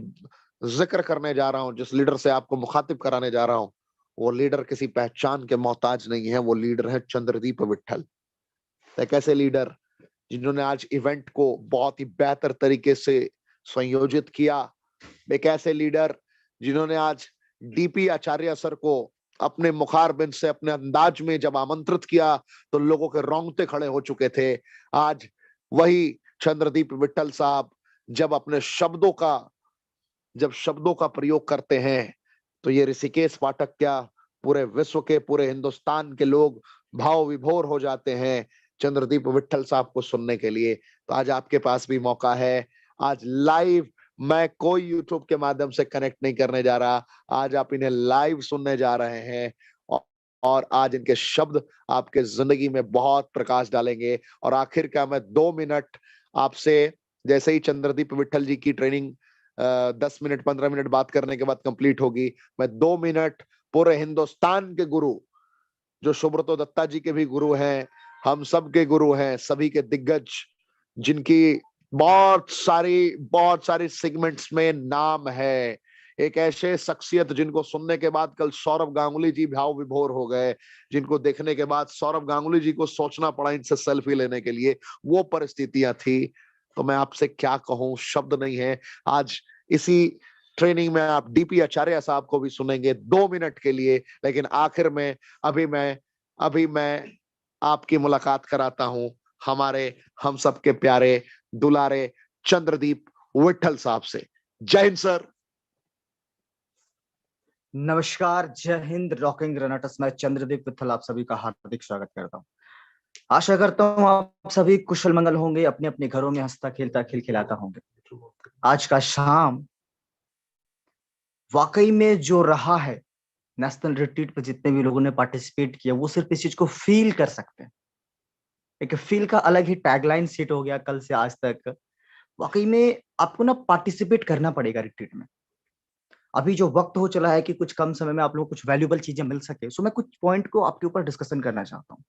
[SPEAKER 1] जिक्र करने जा रहा हूं, जिस लीडर से आपको मुखातिब कराने जा रहा हूं, वो लीडर किसी पहचान के मोहताज नहीं है। वो लीडर है चंद्रदीप विट्ठल। एक ऐसे लीडर जिन्होंने आज इवेंट को बहुत ही बेहतर तरीके से संयोजित किया। एक ऐसे लीडर जिन्होंने आज डीपी आचार्य सर को अपने मुखारबिंद से, अपने अंदाज में जब आमंत्रित किया तो लोगों के रोंगटे खड़े हो चुके थे। आज वही चंद्रदीप विट्ठल साहब जब शब्दों का प्रयोग करते हैं, तो ये ऋषिकेश पाठक क्या, पूरे विश्व के, पूरे हिंदुस्तान के लोग भाव विभोर हो जाते हैं चंद्रदीप विट्ठल साहब को सुनने के लिए। तो आज आपके पास भी मौका है। आज लाइव, मैं कोई यूट्यूब के माध्यम से कनेक्ट नहीं करने जा रहा, आज आप इन्हें लाइव सुनने जा रहे हैं। और आज इनके शब्द आपके जिंदगी में बहुत प्रकाश डालेंगे। और आखिर का मैं 2 मिनट आपसे, जैसे ही चंद्रदीप विट्ठल जी की ट्रेनिंग 10 मिनट 15 मिनट बात करने के बाद कंप्लीट होगी, मैं 2 मिनट पूरे हिंदुस्तान के गुरु, जो सुब्रतो दत्ता जी के भी गुरु हैं, हम सब के गुरु हैं, सभी के दिग्गज, जिनकी बहुत सारी सेगमेंट्स में नाम है, एक ऐसे शख्सियत जिनको सुनने के बाद कल सौरव गांगुली जी भाव विभोर हो गए, जिनको देखने के बाद सौरव गांगुली जी को सोचना पड़ा इनसे सेल्फी लेने के लिए, वो परिस्थितियां थी। तो मैं आपसे क्या कहूं, शब्द नहीं है। आज इसी ट्रेनिंग में आप डीपी आचार्य साहब को भी सुनेंगे 2 मिनट के लिए, लेकिन आखिर में अभी मैं आपकी मुलाकात कराता हूं हमारे हम सबके प्यारे दुलारे चंद्रदीप विट्ठल साहब से। जय हिंद सर।
[SPEAKER 2] नमस्कार, जय हिंद, रॉकिंग ग्रेनाटस। मैं चंद्रदीप विट्ठल आप सभी का हार्दिक स्वागत करता हूं। आशा करता हूं आप सभी कुशल मंगल होंगे, अपने अपने घरों में हंसता खेलता खिलखिलाता होंगे। आज का शाम वाकई में जो रहा है, नेशनल रिट्रीट पर जितने भी लोगों ने पार्टिसिपेट किया, वो सिर्फ इस चीज को फील कर सकते हैं। एक फील का अलग ही टैगलाइन सेट हो गया कल से आज तक। वाकई में आपको ना पार्टिसिपेट करना पड़ेगा रिट्रीट में। अभी जो वक्त हो चला है कि कुछ कम समय में आप लोगों को कुछ वैल्यूएबल चीजें मिल सके, सो मैं कुछ पॉइंट को आपके ऊपर डिस्कशन करना चाहता हूँ।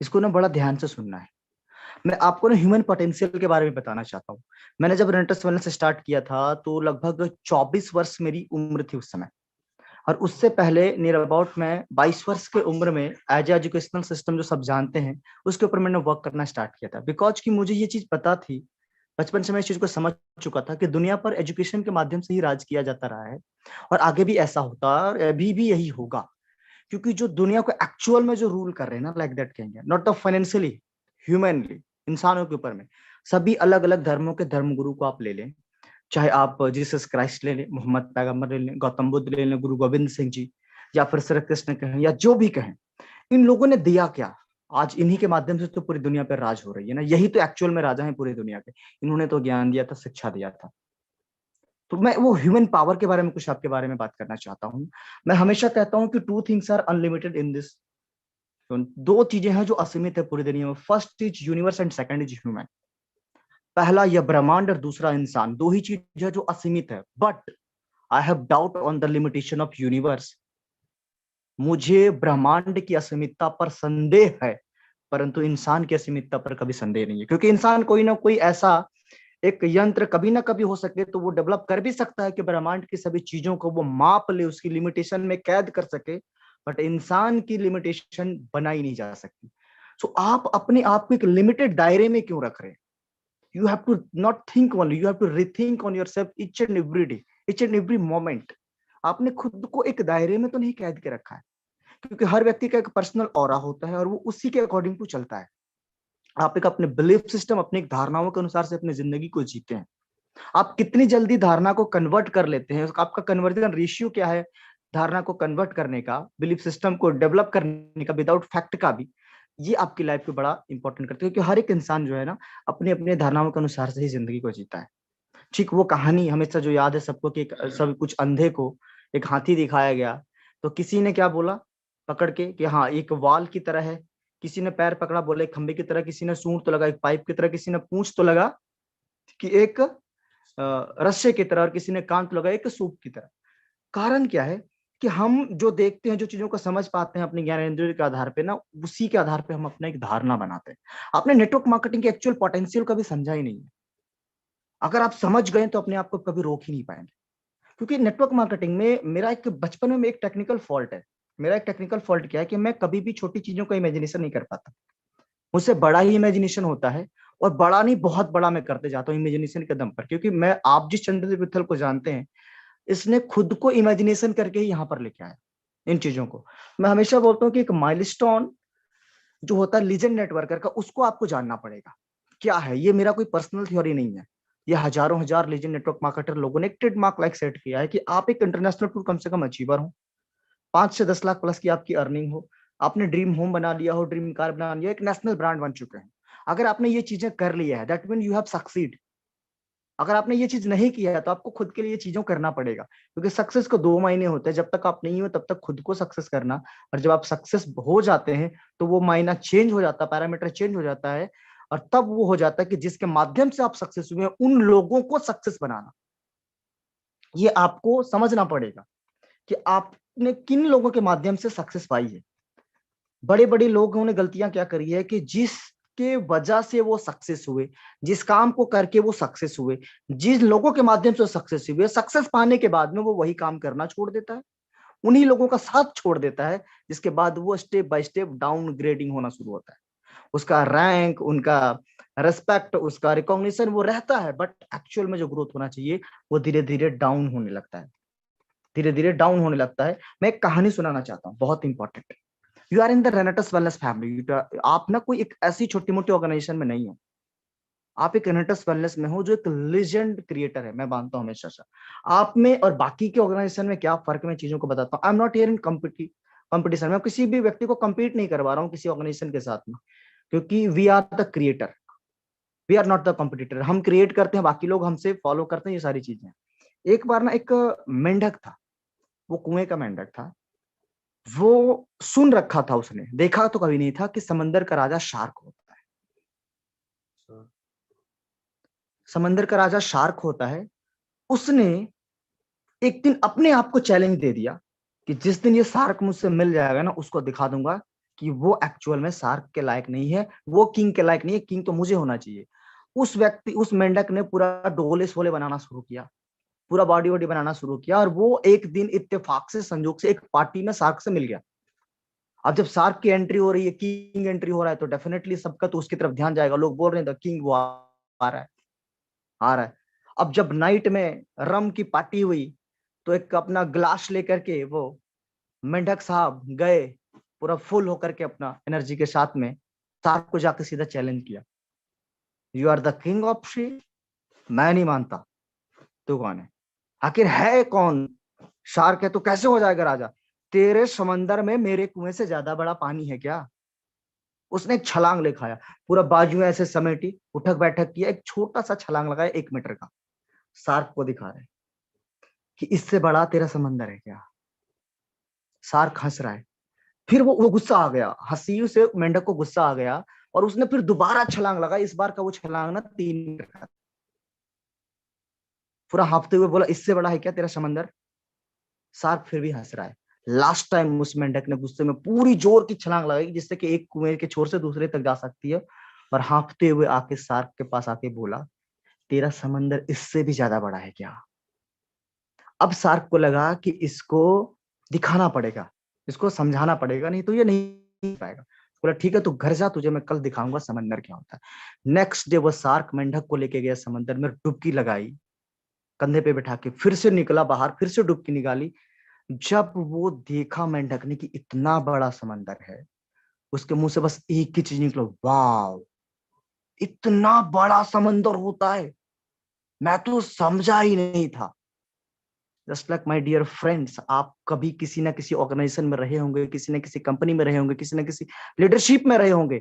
[SPEAKER 2] इसको ना बड़ा ध्यान से सुनना है। मैं आपको ना ह्यूमन पोटेंशियल के बारे में बताना चाहता हूँ। मैंने जब रेंटस वेलनेस स्टार्ट किया था तो लगभग 24 वर्ष मेरी उम्र थी उस समय, और उससे पहले नियर अबाउट मैं 22 वर्ष के उम्र में एज एजुकेशनल सिस्टम जो सब जानते हैं उसके ऊपर मैंने वर्क करना स्टार्ट किया था। बिकॉज कि मुझे ये चीज पता थी, बचपन से मैं इस चीज को समझ चुका था कि दुनिया पर एजुकेशन के माध्यम से ही राज किया जाता रहा है, और आगे भी ऐसा होता है और अभी भी यही होगा। क्योंकि जो दुनिया को एक्चुअल में जो रूल कर रहे हैं ना, लाइक दैट कहेंगे, नॉट द फाइनेंशियली, ह्यूमनली, इंसानों के ऊपर में, सभी अलग अलग धर्मों के धर्मगुरु को आप ले लें, चाहे आप जीसस क्राइस्ट ले लें, मोहम्मद पैगंबर ले लें, गौतम बुद्ध ले लें, गुरु गोविंद सिंह जी, या फिर श्री कृष्ण कहें, या जो भी कहें, इन लोगों ने दिया क्या? आज इन्हीं के माध्यम से तो पूरी दुनिया पर राज हो रही है ना। यही तो एक्चुअल में राजा है पूरी दुनिया के। इन्होंने तो ज्ञान दिया था, शिक्षा दिया था। तो मैं वो ह्यूमन पावर के बारे में कुछ आपके बारे में बात करना चाहता हूँ। मैं हमेशा कहता हूँ कि 2 things are unlimited in this. 2 चीजें हैं जो असीमित है पूरी दुनिया में। First is universe and second is human. पहला यह ब्रह्मांड और दूसरा इंसान, 2 ही चीज है जो असीमित है। But I have doubt on the limitation of universe. मुझे ब्रह्मांड की असीमितता पर संदेह है, परंतु इंसान की असीमितता पर कभी संदेह नहीं है। क्योंकि इंसान कोई ना कोई ऐसा एक यंत्र कभी ना कभी हो सके तो वो डेवलप कर भी सकता है कि ब्रह्मांड की सभी चीजों को वो माप ले, उसकी लिमिटेशन में कैद कर सके। बट इंसान की लिमिटेशन बनाई नहीं जा सकती। सो आप अपने आप को एक लिमिटेड दायरे में क्यों रख रहे हैं? You have to not think only, you have to rethink on yourself each and every day, each and every moment. आपने खुद को एक दायरे में तो नहीं कैद के रखा है, क्योंकि हर व्यक्ति का एक पर्सनल ऑरा होता है और वो उसी के अकॉर्डिंग टू चलता है। आप एक अपने बिलीफ सिस्टम, अपनी धारणाओं के अनुसार से अपनी जिंदगी को जीते हैं। आप कितनी जल्दी धारणा को कन्वर्ट कर लेते हैं, आपका कन्वर्जन रेशियो क्या है धारणा को कन्वर्ट करने का, बिलीफ सिस्टम को डेवलप करने का, विदाउट फैक्ट का भी, ये आपकी लाइफ को बड़ा इंपॉर्टेंट करते हैं, क्योंकि हर एक इंसान जो है ना अपने अपने धारणाओं के अनुसार से ही जिंदगी को जीता है। ठीक वो कहानी हमेशा जो याद है सबको कि सब कुछ अंधे को एक हाथी दिखाया गया, तो किसी ने क्या बोला पकड़ के कि हाँ एक वाल की तरह है, किसी ने पैर पकड़ा बोले एक खंबे की तरह, किसी ने सूंड तो लगा एक पाइप की तरह, किसी ने पूंछ तो लगा कि एक रस्से की तरह, और किसी ने कान तो लगा एक सूप की तरह। कारण क्या है कि हम जो देखते हैं, जो चीजों को समझ पाते हैं अपने ज्ञानेंद्रिय के आधार पे ना, उसी के आधार पे हम अपना एक धारणा बनाते हैं। आपने नेटवर्क मार्केटिंग के एक्चुअल पोटेंशियल कभी समझा ही नहीं है। अगर आप समझ गए तो अपने आप को कभी रोक ही नहीं पाएंगे। क्योंकि नेटवर्क मार्केटिंग में मेरा एक बचपन में एक टेक्निकल फॉल्ट है। मेरा एक टेक्निकल फॉल्ट क्या है कि मैं कभी भी छोटी चीजों का इमेजिनेशन नहीं कर पाता। मुझसे बड़ा ही इमेजिनेशन होता है, और बड़ा नहीं बहुत बड़ा मैं करते जाता हूँ इमेजिनेशन के दम पर। क्योंकि मैं, आप जिस चंद्रदेव विट्ठल को जानते हैं, इसने खुद को इमेजिनेशन करके ही यहाँ पर लेके आया इन चीजों को। मैं हमेशा बोलता हूँ कि एक माइलस्टोन जो होता है लीजेंड नेटवर्कर का, उसको आपको जानना पड़ेगा क्या है। ये मेरा कोई पर्सनल थ्योरी नहीं है, ये हजारों हजार लीजेंड नेटवर्क मार्केटर लोगों ने एक ट्रेडमार्क लाइक सेट किया है कि आप एक इंटरनेशनल टूर कम से कम अचीवर हो, 5 से 10 लाख प्लस की आपकी अर्निंग हो, आपने ड्रीम होम बना लिया हो, ड्रीम कार बना लिया, एक नेशनल ब्रांड बन चुके हैं। अगर आपने ये चीजें कर लिया है that mean you have succeed. अगर आपने ये चीज नहीं किया है तो आपको खुद के लिए चीजों करना पड़ेगा, क्योंकि सक्सेस को 2 महीने होते हैं। जब तक आप नहीं हो तब तक खुद को सक्सेस करना, और जब आप सक्सेस हो जाते हैं तो वो मायना चेंज हो जाता है, पैरामीटर चेंज हो जाता है, और तब वो हो जाता है कि जिसके माध्यम से आप सक्सेस हुए हैं उन लोगों को सक्सेस बनाना। ये आपको समझना पड़ेगा कि आपने किन लोगों के माध्यम से सक्सेस पाई है। बड़े बड़े लोगों ने गलतियां क्या करी है कि जिसके वजह से वो सक्सेस हुए, जिस काम को करके वो सक्सेस हुए, जिन लोगों के माध्यम से वो सक्सेस हुए, सक्सेस पाने के बाद में वो वही काम करना छोड़ देता है, उन्हीं लोगों का साथ छोड़ देता है, जिसके बाद वो step by step down grading होना शुरू होता है। उसका रैंक, उनका रेस्पेक्ट, उसका रिकॉग्निशन वो रहता है, बट एक्चुअल में जो ग्रोथ होना चाहिए वो धीरे धीरे डाउन होने लगता है, धीरे धीरे डाउन होने लगता है। मैं एक कहानी सुनाना चाहता हूँ, बहुत इंपॉर्टेंट है। You are in the Renatus wellness family. आप ना कोई एक ऐसी छोटी मोटी ऑर्गेनाइजेशन में नहीं हो, आप एक रेनेटस वेलनेस में हो जो एक लेजेंड क्रिएटर है। मैं मानता हूँ हमेशा से आप में और बाकी के ऑर्गेनाइजेशन में क्या फर्क है, मैं चीजों को बताता हूँ। I am not here in competition. मैं किसी भी व्यक्ति को compete नहीं करवा रहा हूँ किसी ऑर्गेनाइजेशन के साथ में, क्योंकि we are the creator, we are not the competitor. हम क्रिएट करते हैं, बाकी लोग हमसे फॉलो करते हैं, ये सारी चीजें। एक बार ना एक मेंढक था, वो कुएं का मेंढक था। वो सुन रखा था, उसने देखा तो कभी नहीं था कि समंदर का राजा शार्क होता है। समंदर का राजा शार्क होता है। उसने एक दिन अपने आप को चैलेंज दे दिया कि जिस दिन ये शार्क मुझसे मिल जाएगा ना, उसको दिखा दूंगा कि वो एक्चुअल में शार्क के लायक नहीं है, वो किंग के लायक नहीं है, किंग तो मुझे होना चाहिए। उस व्यक्ति, उस मेंढक ने पूरा डोले सोले बनाना शुरू किया, पूरा बॉडी वॉडी बनाना शुरू किया, और वो एक दिन इत्तेफाक से, संजोग से एक पार्टी में शार्क से मिल गया। अब जब शार्क की एंट्री हो रही है, किंग एंट्री हो रहा है, तो डेफिनेटली सबका तो उसकी तरफ ध्यान जाएगा। लोग बोल रहे हैं किंग वो आ रहा है, आ रहा है। अब जब नाइट में रम की पार्टी हुई, तो एक अपना ग्लास लेकर के वो मेंढक साहब गए, पूरा फुल होकर के अपना एनर्जी के साथ में शार्क को जाकर सीधा चैलेंज किया, you are the king of sea. मैं नहीं मानता, तू कौन है, आखिर है कौन? शार्क है तो कैसे हो जाएगा राजा? तेरे समंदर में मेरे कुएं से ज्यादा बड़ा पानी है क्या? उसने एक छलांग ले खाया, पूरा बाजू ऐसे समेटी, उठक बैठक किया, एक छोटा सा छलांग लगाया 1 मीटर का। शार्क को दिखा रहे कि इससे बड़ा तेरा समंदर है क्या? शार्क हंस रहा है। फिर वो गुस्सा आ गया, हंसी से मेंढक को गुस्सा आ गया, और उसने फिर दोबारा छलांग लगा। इस बार का वो छलांग ना 3 मीटर का। पूरा हाँफते हुए बोला इससे बड़ा है क्या तेरा समंदर? शार्क फिर भी हंस रहा है। लास्ट टाइम उस मेंढक ने गुस्से में पूरी जोर की छलांग लगाई, जिससे कि एक कुएं के छोर से दूसरे तक जा सकती है, और हाँफते हुए आके शार्क के पास आके बोला तेरा समंदर इससे भी ज्यादा बड़ा है क्या? अब शार्क को लगा कि इसको दिखाना पड़ेगा, इसको समझाना पड़ेगा, नहीं तो ये नहीं पाएगा। बोला ठीक है तू घर जा, तुझे मैं कल दिखाऊंगा समंदर क्या होता है। नेक्स्ट डे वो शार्क मेंढक को लेके गया समंदर में, डुबकी लगाई, कंधे पे बैठा के फिर से निकला बाहर, फिर से डुबकी निकाली। जब वो देखा मेंढक ने कि इतना बड़ा समंदर है, उसके मुंह से बस एक ही चीज निकला, वाव, इतना बड़ा समंदर होता है, मैं तो समझा ही नहीं था। Just like my dear friends, आप कभी किसी ना किसी ऑर्गेनाइजेशन में रहे होंगे, किसी ना किसी कंपनी में रहे होंगे, किसी ना किसी लीडरशिप में रहे होंगे,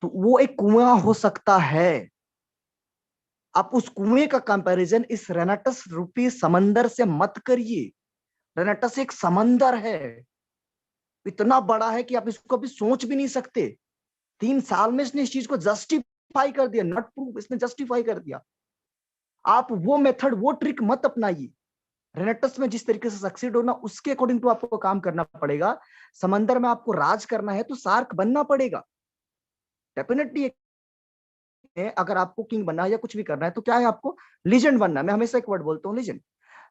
[SPEAKER 2] तो वो एक कुआं हो सकता है। आप उस कुएं का कंपैरिजन इस रेनाटस रूपी समंदर से मत करिए। रेनाटस एक समंदर है, इतना बड़ा है कि आप इसको अभी सोच भी नहीं सकते। 3 साल में इसने इस चीज को जस्टिफाई कर दिया, नॉट प्रूव, इसने जस्टिफाई कर दिया। आप वो मेथड, वो ट्रिक मत अपनाइए। रेनेटस में जिस तरीके से सक्सीड होना, उसके अकॉर्डिंग टू आपको काम करना पड़ेगा। समंदर में आपको राज करना है तो शार्क बनना पड़ेगा डेफिनेटली। अगर आपको किंग बनना है या कुछ भी करना है तो क्या है, आपको लीजेंड बनना है। मैं हमेशा एक वर्ड बोलता हूँ, लीजेंड।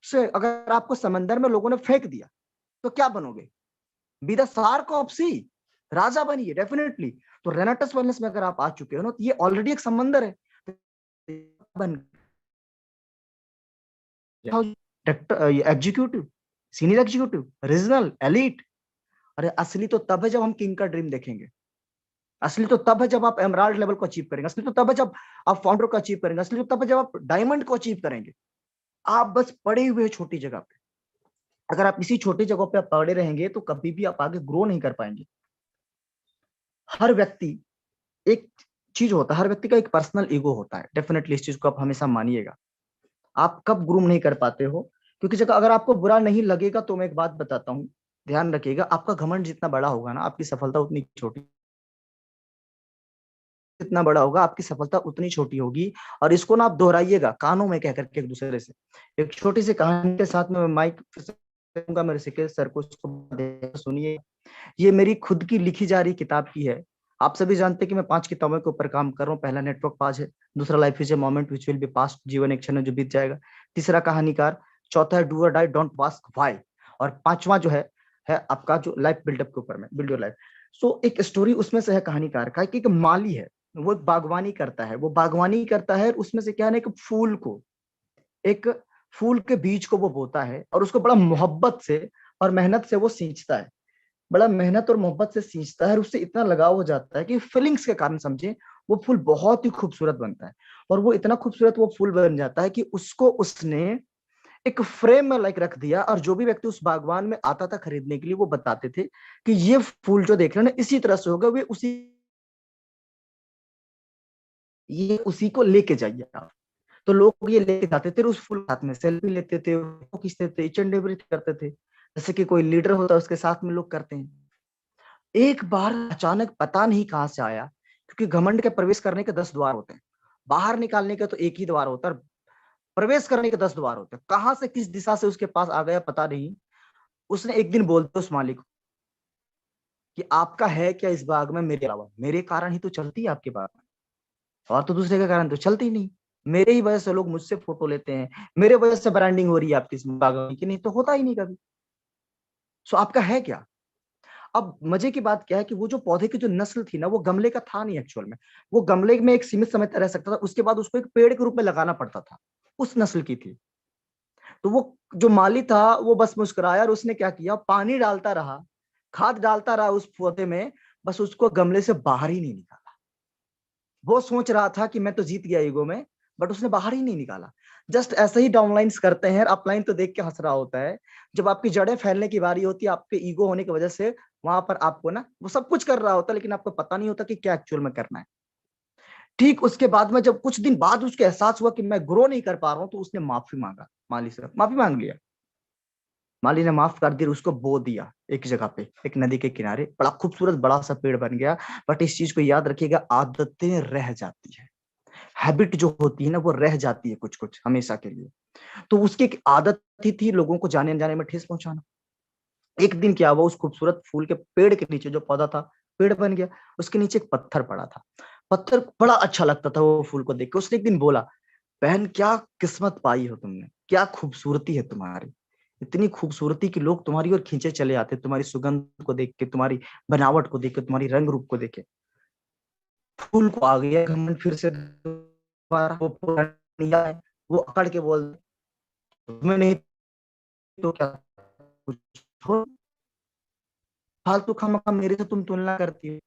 [SPEAKER 2] से अगर आपको समंदर में लोगों ने फेंक दिया तो क्या बनोगे? बी द शार्क ऑफ सी, राजा बनिए डेफिनेटली। तो रेनेटस वेलनेस में अगर आप आ चुके हो ना, तो ये ऑलरेडी एक समंदर है। बन executive, senior executive, regional, elite. अरे असली तो तब है जब हम किंग का ड्रीम देखेंगे। असली तो तब है जब आप एमराल्ड लेवल को अचीव करेंगे। असली तो तब है जब आप फाउंडर को अचीव करेंगे। असली तो तब है जब आप डायमंड को अचीव करेंगे। आप बस पड़े हुए छोटी जगह पे, अगर आप इसी छोटी जगह पे आप पड़े रहेंगे तो कभी भी आप आगे ग्रो नहीं कर पाएंगे। हर व्यक्ति, एक चीज होता है, हर व्यक्ति का एक पर्सनल ईगो होता है डेफिनेटली। इस चीज को आप हमेशा मानिएगा। आप कब ग्रूम नहीं कर पाते हो? क्योंकि जगह अगर आपको बुरा नहीं लगेगा तो मैं एक बात बताता हूँ, ध्यान रखिएगा। आपका घमंड जितना बड़ा होगा ना, आपकी सफलता उतनी छोटी, जितना बड़ा होगा आपकी सफलता उतनी छोटी होगी। और इसको ना आप दोहराइएगा कानों में कह करके एक दूसरे से। एक छोटी सी कहानी के साथ में माइक दूंगा मेरे सिके सर को, उसको सुनिए। ये मेरी खुद की लिखी जा रही किताब की है। आप सभी जानते हैं कि मैं 5 किताबों के ऊपर काम कर रहा हूँ। पहला नेटवर्क पास है, दूसरा life is a moment which will be past, जीवन एक क्षण है जो बीत जाएगा, तीसरा कहानीकार, चौथा है डू और डाई डोंट आस्क व्हाई, और पांचवा जो है आपका जो लाइफ बिल्डअप के ऊपर में, बिल्ड योर लाइफ। सो एक स्टोरी उसमें से है कहानीकार का कि एक माली है, वो एक बागवानी करता है। वो बागवानी करता है, उसमें से क्या है ना, एक फूल के बीज को वो बोता है और उसको बड़ा मोहब्बत से और मेहनत से वो सींचता है। बड़ा मेहनत और मोहब्बत से सींचता है और उससे इतना लगाव हो जाता है कि फीलिंग्स के कारण समझे, वो फूल बहुत ही खूबसूरत बनता है। और वो इतना खूबसूरत वो फूल बन जाता है कि उसको उसने एक फ्रेम में लाइक रख दिया। और जो भी व्यक्ति उस बागवान में आता था खरीदने के लिए, वो बताते थे कि ये फूल जो देख रहे हैं ना, इसी तरह से होगा, वे उसी, ये उसी को लेके जाइए आप। तो लोग ये लेके जाते थे, उस फूल के साथ में सेल्फी लेते थे, फोटो खींचते थे, इच एंड एवरीथिंग करते थे, जैसे कि कोई लीडर होता है उसके साथ में लोग करते हैं। एक बार अचानक पता नहीं कहां से आया, क्योंकि घमंड के प्रवेश करने के 10 द्वार होते हैं, बाहर निकालने के तो एक ही द्वार होता है, प्रवेश करने के 10 द्वार होते हैं। कहां से किस दिशा से उसके पास आ गया पता नहीं। उसने एक दिन बोल दिया उस मालिक को कि आपका है क्या इस बाग में मेरे अलावा? मेरे कारण ही तो चलती है आपके बाग में, और तो दूसरे के कारण तो चलती नहीं। मेरे ही वजह से लोग मुझसे फोटो लेते हैं, मेरे वजह से ब्रांडिंग हो रही है आपकी इस बाग की, नहीं तो होता ही नहीं कभी। सो आपका है क्या? अब मजे की बात क्या है कि वो जो पौधे की जो नस्ल थी ना, वो गमले का था नहीं एक्चुअल में। वो गमले में एक सीमित समय तक रह सकता था, उसके बाद उसको एक पेड़ के रूप में लगाना पड़ता था, उस नस्ल की थी। तो वो जो माली था वो बस मुस्कुराया और उसने क्या किया, पानी डालता रहा, खाद डालता रहा उस पौधे में, बस उसको गमले से बाहर ही नहीं निकाला। वो सोच रहा था कि मैं तो जीत गया ईगो में, बट उसने बाहर ही नहीं निकाला। जस्ट ऐसे ही डाउनलाइंस करते हैं, अपलाइन तो देख के हंस रहा होता है। जब आपकी जड़ें फैलने की बारी होती है, आपके ईगो होने की वजह से वहां पर आपको ना वो सब कुछ कर रहा होता है, लेकिन आपको पता नहीं होता कि क्या एक्चुअल में करना है। ठीक उसके बाद में जब कुछ दिन बाद उसको एहसास हुआ कि मैं ग्रो नहीं कर पा रहा हूं, तो उसने माफी मांगा, माली से माफी मांग लिया। माली ने माफ कर दिया, उसको बो दिया एक जगह पे, एक नदी के किनारे, बड़ा खूबसूरत बड़ा सा पेड़ बन गया। बट इस चीज को याद रखिएगा, आदतें रह जाती है, हैबिट जो होती है ना वो रह जाती है कुछ कुछ हमेशा के लिए। तो उसकी एक आदत ही थी लोगों को जाने अनजाने में ठेस पहुंचाना। एक दिन क्या हुआ, उस खूबसूरत फूल के पेड़ के नीचे जो पौधा था, पेड़ बन गया, उसके नीचे एक पत्थर पड़ा था। पत्थर बड़ा अच्छा लगता था वो फूल को देख के। उसने एक दिन बोला, बहन क्या किस्मत पाई हो तुमने, क्या खूबसूरती है तुम्हारी, इतनी खूबसूरती कि लोग तुम्हारी ओर खींचे चले आते, तुम्हारी सुगंध को देख के, तुम्हारी बनावट को देख के, तुम्हारी रंग रूप को देख के। फूल को आ गया घमंड फिर से दोबारा, वो पुरानी है, वो अकड़ के बोल, तुम्हें नहीं तो क्या, कुछ हो, फालतू खामखा मेरे से तुम तुलना करती हो।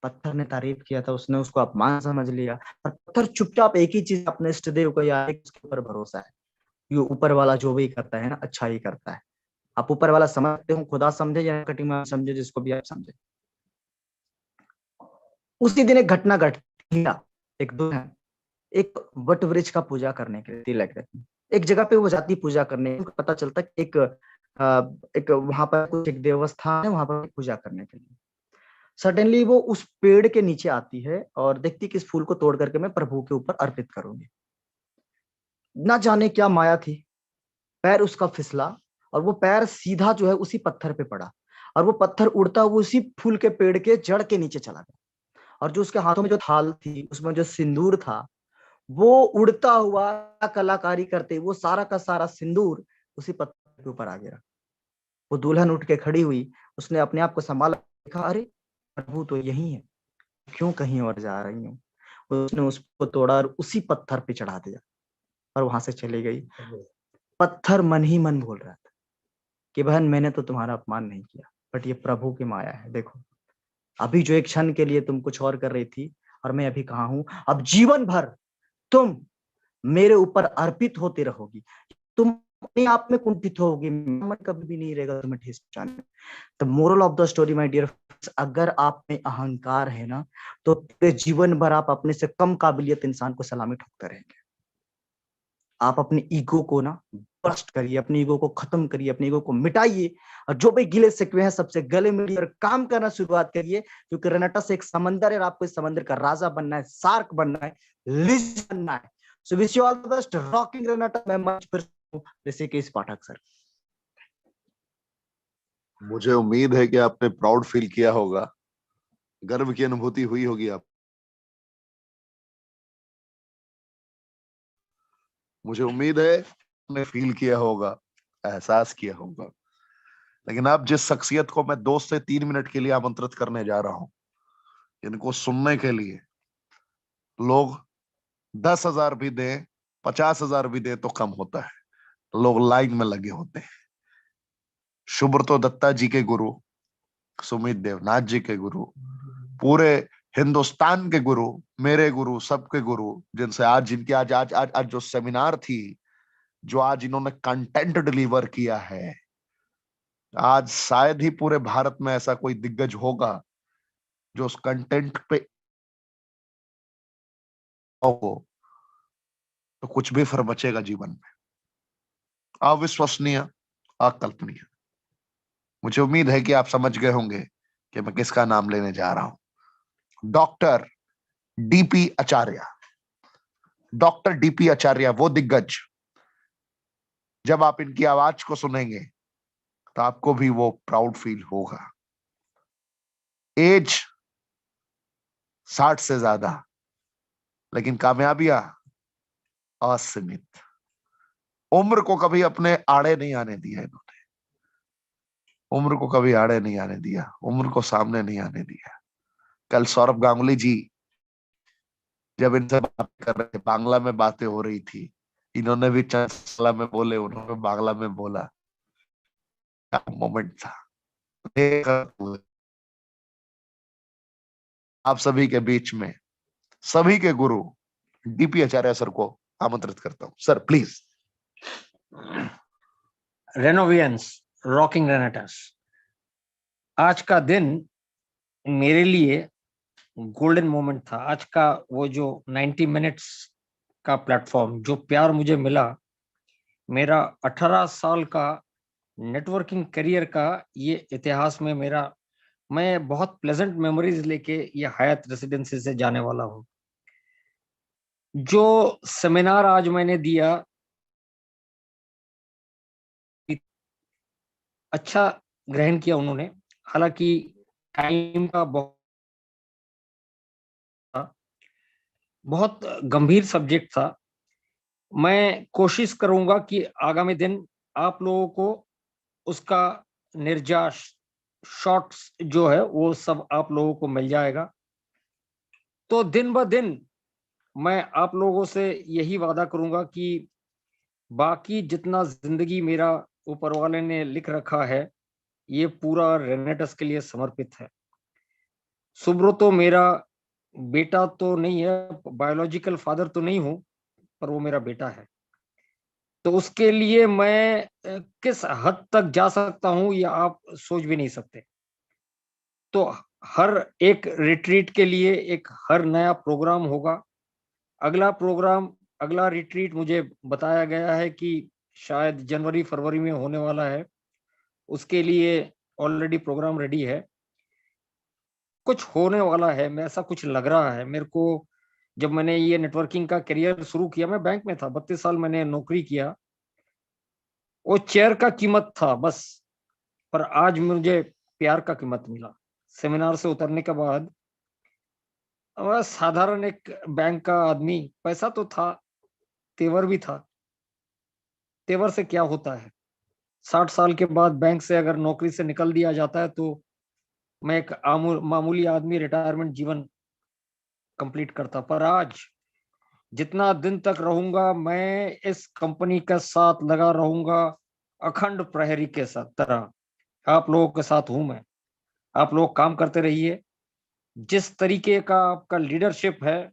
[SPEAKER 2] पत्थर ने तारीफ किया था, उसने उसको अपमान समझ लिया, और पत्थर चुपचाप एक ही चीज अपने इष्ट देव को याद है, उसके ऊपर भरोसा है। ये ऊपर वाला जो भी करता है ना अच्छा ही करता है। आप ऊपर वाला समझते हो, खुदा समझे या कटिंग में समझे, जिसको भी आप समझे। उसी दिन एक घटना घटी, एक दुल्हन एक वट वृक्ष का पूजा करने के लिए तिलक रखी, एक जगह पे वो जाती पूजा करने, उनको पता चलता कि एक वहां पर कुछ एक देवस्थान है, वहां पर पूजा करने के लिए। सडनली वो उस पेड़ के नीचे आती है और देखती कि इस फूल को तोड़ करके मैं प्रभु के ऊपर अर्पित करूंगी। ना जाने क्या माया थी, पैर उसका फिसला और वो पैर सीधा जो है उसी पत्थर पे पड़ा, और वो पत्थर उड़ता हुआ उसी फूल के पेड़ के जड़ के नीचे चला गया। और जो उसके हाथों में जो थाल थी, उसमें जो सिंदूर था, वो उड़ता हुआ कलाकारी करते वो सारा का सारा सिंदूर उसी पत्थर के ऊपर आ गया। वो दुल्हन उठ के खड़ी हुई, उसने अपने आप को संभाला, देखा अरे प्रभु तो यही है, क्यों कहीं और जा रही हूँ। उसने उसको तोड़ा और उसी पत्थर पे चढ़ा दिया और वहां से चली गई। पत्थर मन ही मन बोल रहा था कि बहन मैंने तो तुम्हारा अपमान नहीं किया, बट ये प्रभु की माया है। देखो अभी जो एक क्षण के लिए तुम कुछ और कर रही थी और मैं अभी कहाँ हूं, अब जीवन भर तुम मेरे ऊपर अर्पित होते रहोगी, तुम अपने आप में कुंठित होगी, मन कभी भी नहीं रहेगा तुम्हें ठेस पहुंचाने। The moral of the story my dear, अगर आप में अहंकार है ना, तो पूरे जीवन भर आप अपने से कम काबिलियत इंसान को सलामी ठोकते रहेंगे। आप अपनी ईगो को ना बस्ट करिए, अपनी ईगो को खत्म करिए, अपनी ईगो को मिटाइए, और जो भी गिले शिकवे हैं सबसे गले मिलिए और काम करना शुरुआत करिए, क्योंकि रेनेटस एक समंदर है और आपको इस समंदर का राजा बनना है, शार्क बनना है, लिज बनना है। So wish you all the best, rocking Renata. मैं मंच पर ऋषिकेश पाठक सर।
[SPEAKER 1] मुझे उम्मीद है कि आपने प्राउड फील किया होगा, गर्व की अनुभूति हुई होगी आप। मुझे उम्मीद है आपने फील किया होगा, एहसास किया होगा। लेकिन अब जिस शख्सियत को मैं 2 से 3 मिनट के लिए आमंत्रित करने जा रहा हूं, इनको सुनने के लिए लोग 10,000 भी दें, 50,000 भी दें तो कम होता है। लोग लाइन में लगे होते हैं। सुब्रतो दत्ता जी के गुरु, सुमित देवनाथ जी के गुरु, पूरे हिंदुस्तान के गुरु, मेरे गुरु, सबके गुरु, जिनसे आज जिनकी आज आज आज आज जो सेमिनार थी, जो आज इन्होंने कंटेंट डिलीवर किया है, आज शायद ही पूरे भारत में ऐसा कोई दिग्गज होगा जो उस कंटेंट पे हो तो कुछ भी फर्क बचेगा जीवन में। अविश्वसनीय, अकल्पनीय। मुझे उम्मीद है कि आप समझ गए होंगे कि मैं किसका नाम लेने जा रहा हूं। डॉक्टर डीपी आचार्य। डॉक्टर डीपी आचार्य, वो दिग्गज, जब आप इनकी आवाज को सुनेंगे तो आपको भी वो प्राउड फील होगा। एज 60 से ज्यादा, लेकिन कामयाबियां असीमित। उम्र को कभी अपने आड़े नहीं आने दिया इन्होंने, उम्र को कभी आड़े नहीं आने दिया, उम्र को सामने नहीं आने दिया। कल सौरभ गांगुली जी जब इनसे बात कर रहे थे, बांग्ला में बातें हो रही थी, इन्होंने भी बांग्ला में बोले, उन्होंने बांग्ला में बोला। क्या मोमेंट था। आप सभी के बीच में सभी के गुरु डीपी आचार्य सर को आमंत्रित करता हूं। Sir please.
[SPEAKER 3] Renovians, rocking Renatas, आज का दिन मेरे लिए गोल्डन मोमेंट था। आज का वो जो 90 मिनट्स का प्लेटफॉर्म, जो प्यार मुझे मिला, मेरा 18 साल का नेटवर्किंग करियर का ये इतिहास में मेरा, मैं बहुत प्लेजेंट मेमोरीज लेके ये हयात रेसिडेंसी से जाने वाला हूँ। जो सेमिनार आज मैंने दिया, अच्छा ग्रहण किया उन्होंने, हालांकि टाइम का बहुत गंभीर सब्जेक्ट था। मैं कोशिश करूंगा कि आगामी दिन आप लोगों को उसका निर्जाश शॉर्ट्स जो है वो सब आप लोगों को मिल जाएगा। तो दिन ब दिन मैं आप लोगों से यही वादा करूंगा कि बाकी जितना जिंदगी मेरा ऊपर वाले ने लिख रखा है, ये पूरा रेनेटस के लिए समर्पित है। सुब्रतो मेरा बेटा तो नहीं है, बायोलॉजिकल फादर तो नहीं हूं, पर वो मेरा बेटा है। तो उसके लिए मैं किस हद तक जा सकता हूं ये आप सोच भी नहीं सकते। तो हर एक रिट्रीट के लिए एक हर नया प्रोग्राम होगा। अगला रिट्रीट मुझे बताया गया है कि शायद जनवरी फरवरी में होने वाला है। उसके लिए ऑलरेडी प्रोग्राम रेडी है। कुछ होने वाला है, मैं ऐसा कुछ लग रहा है मेरे को। जब मैंने ये नेटवर्किंग का करियर शुरू किया, मैं बैंक में था, 32 साल मैंने नौकरी किया। वो चेयर का कीमत था बस, पर आज मुझे प्यार का कीमत मिला। सेमिनार से उतरने के बाद साधारण एक बैंक का आदमी, पैसा तो था, तेवर भी था। तेवर से क्या होता है? 60 साल के बाद बैंक से अगर नौकरी से निकल दिया जाता है तो मैं एक मामूली आदमी रिटायरमेंट जीवन कंप्लीट करता। पर आज जितना दिन तक रहूंगा, मैं इस कंपनी के साथ लगा रहूंगा, अखंड प्रहरी के साथ तरह। आप लोगों के साथ हूं मैं। आप लोग काम करते रहिए। जिस तरीके का आपका लीडरशिप है,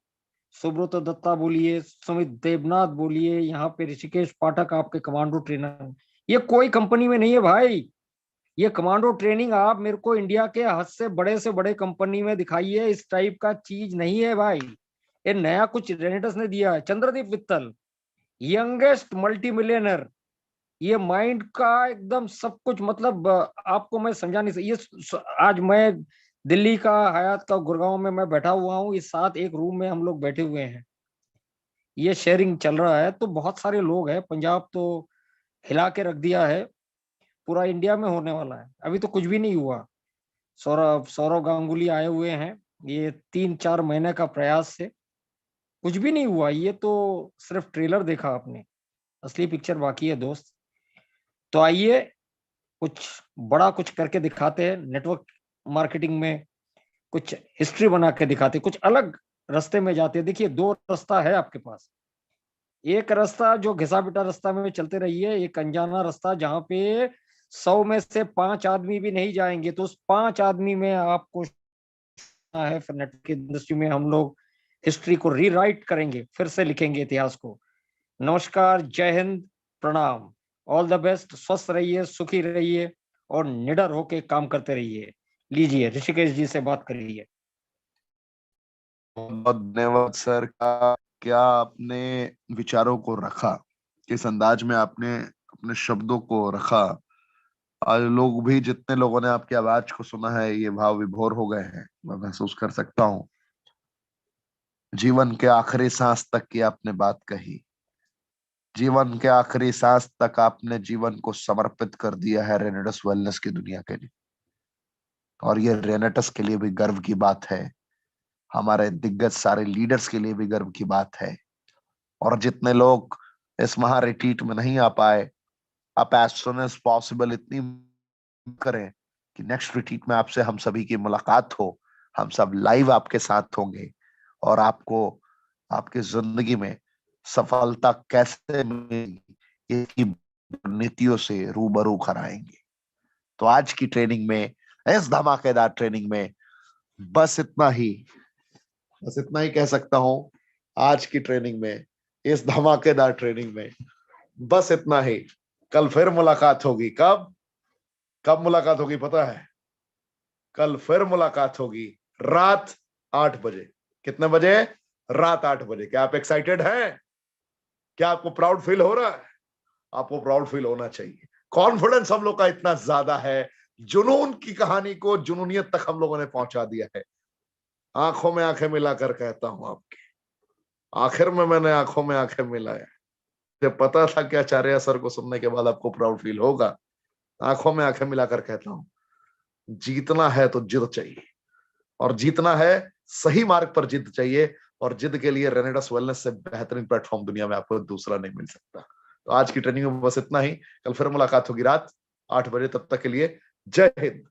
[SPEAKER 3] सुब्रत दत्ता बोलिए, सुमित देवनाथ बोलिए, यहाँ पे ऋषिकेश पाठक आपके कमांडो ट्रेनर, ये कोई कंपनी में नहीं है भाई। ये कमांडो ट्रेनिंग आप मेरे को इंडिया के हद से बड़े कंपनी में दिखाइए। इस टाइप का चीज नहीं है भाई। ये नया कुछ रेनेटस ने दिया है। चंद्रदीप वित्तल, यंगेस्ट मल्टी मिलियनर, ये माइंड का एकदम सब कुछ, मतलब आपको मैं समझा नहीं सकता। ये आज मैं दिल्ली का हयात का गुड़गांव में मैं बैठा हुआ हूँ, इस साथ एक रूम में हम लोग बैठे हुए हैं, ये शेयरिंग चल रहा है। तो बहुत सारे लोग हैं। पंजाब तो हिला के रख दिया है, पूरा इंडिया में होने वाला है। अभी तो कुछ भी नहीं हुआ। सौरव गांगुली आए हुए हैं, ये 3-4 महीने का प्रयास से कुछ भी नहीं हुआ। ये तो सिर्फ ट्रेलर देखा आपने, असली पिक्चर बाकी है दोस्त। तो आइए कुछ बड़ा कुछ करके दिखाते हैं। नेटवर्क मार्केटिंग में कुछ हिस्ट्री बना के दिखाते, कुछ अलग रास्ते में जाते हैं। देखिए, 2 रास्ता है आपके पास। एक रास्ता जो घिसा पिटा रास्ता में चलते रहिए, एक अनजाना रास्ता जहां पे 100 में से 5 आदमी भी नहीं जाएंगे, तो उस 5 आदमी में आपको है। फिर नेटवर्क इंडस्ट्री में हम लोग हिस्ट्री को रीराइट करेंगे, फिर से लिखेंगे इतिहास को। नमस्कार, जय हिंद, प्रणाम, ऑल द बेस्ट। स्वस्थ रहिए, सुखी रहिए और निडर होके काम करते रहिए। लीजिए ऋषिकेश जी से बात करिए।
[SPEAKER 1] बहुत धन्यवाद सर का, क्या आपने विचारों को रखा, किस अंदाज में आपने अपने शब्दों को रखा। आज लोग भी, जितने लोगों ने आपकी आवाज को सुना है, ये भाव विभोर हो गए हैं, मैं महसूस कर सकता हूँ। जीवन के आखिरी सांस तक की आपने बात कही। जीवन के आखिरी सांस तक आपने जीवन को समर्पित कर दिया है रेनेटस वेलनेस की दुनिया के लिए। और ये रेनेटस के लिए भी गर्व की बात है, हमारे दिग्गज सारे लीडर्स के लिए भी गर्व की बात है। और जितने लोग इस महा रिट्रीट में नहीं आ पाए, आप एज सुन एज पॉसिबल इतनी करें कि नेक्स्ट रिट्रीट में आपसे हम सभी की मुलाकात हो। हम सब लाइव आपके साथ होंगे और आपको आपकी जिंदगी में सफलता कैसे मिलेगी इसकी नीतियों से रूबरू कराएंगे। तो आज की ट्रेनिंग में, इस धमाकेदार ट्रेनिंग में बस इतना ही कह सकता हूं। आज की ट्रेनिंग में, इस धमाकेदार ट्रेनिंग में बस इतना ही। कल फिर मुलाकात होगी। कब मुलाकात होगी पता है? कल फिर मुलाकात होगी रात 8 बजे। कितने बजे? रात 8 बजे। क्या आप एक्साइटेड हैं? क्या आपको प्राउड फील हो रहा है? आपको प्राउड फील होना चाहिए। कॉन्फिडेंस हम लोग का इतना ज्यादा है, जुनून की कहानी को जुनूनियत तक हम लोगों ने पहुंचा दिया है। आंखों में आंखें मिलाकर कहता हूं आपके, आखिर में मैंने आंखों में आंखें मिलाया। मुझे पता था कि आचार्य सर को सुनने के बाद आपको प्राउड फील होगा। आंखों में आंखें मिलाकर कहता हूं, जीतना है तो जिद चाहिए, और जीतना है सही मार्ग पर जिद चाहिए। और जिद के लिए रेनेटस वेलनेस से बेहतरीन प्लेटफॉर्म दुनिया में आपको दूसरा नहीं मिल सकता। तो आज की ट्रेनिंग में बस इतना ही। कल फिर मुलाकात होगी रात 8 बजे। तब तक के लिए जय हिंद।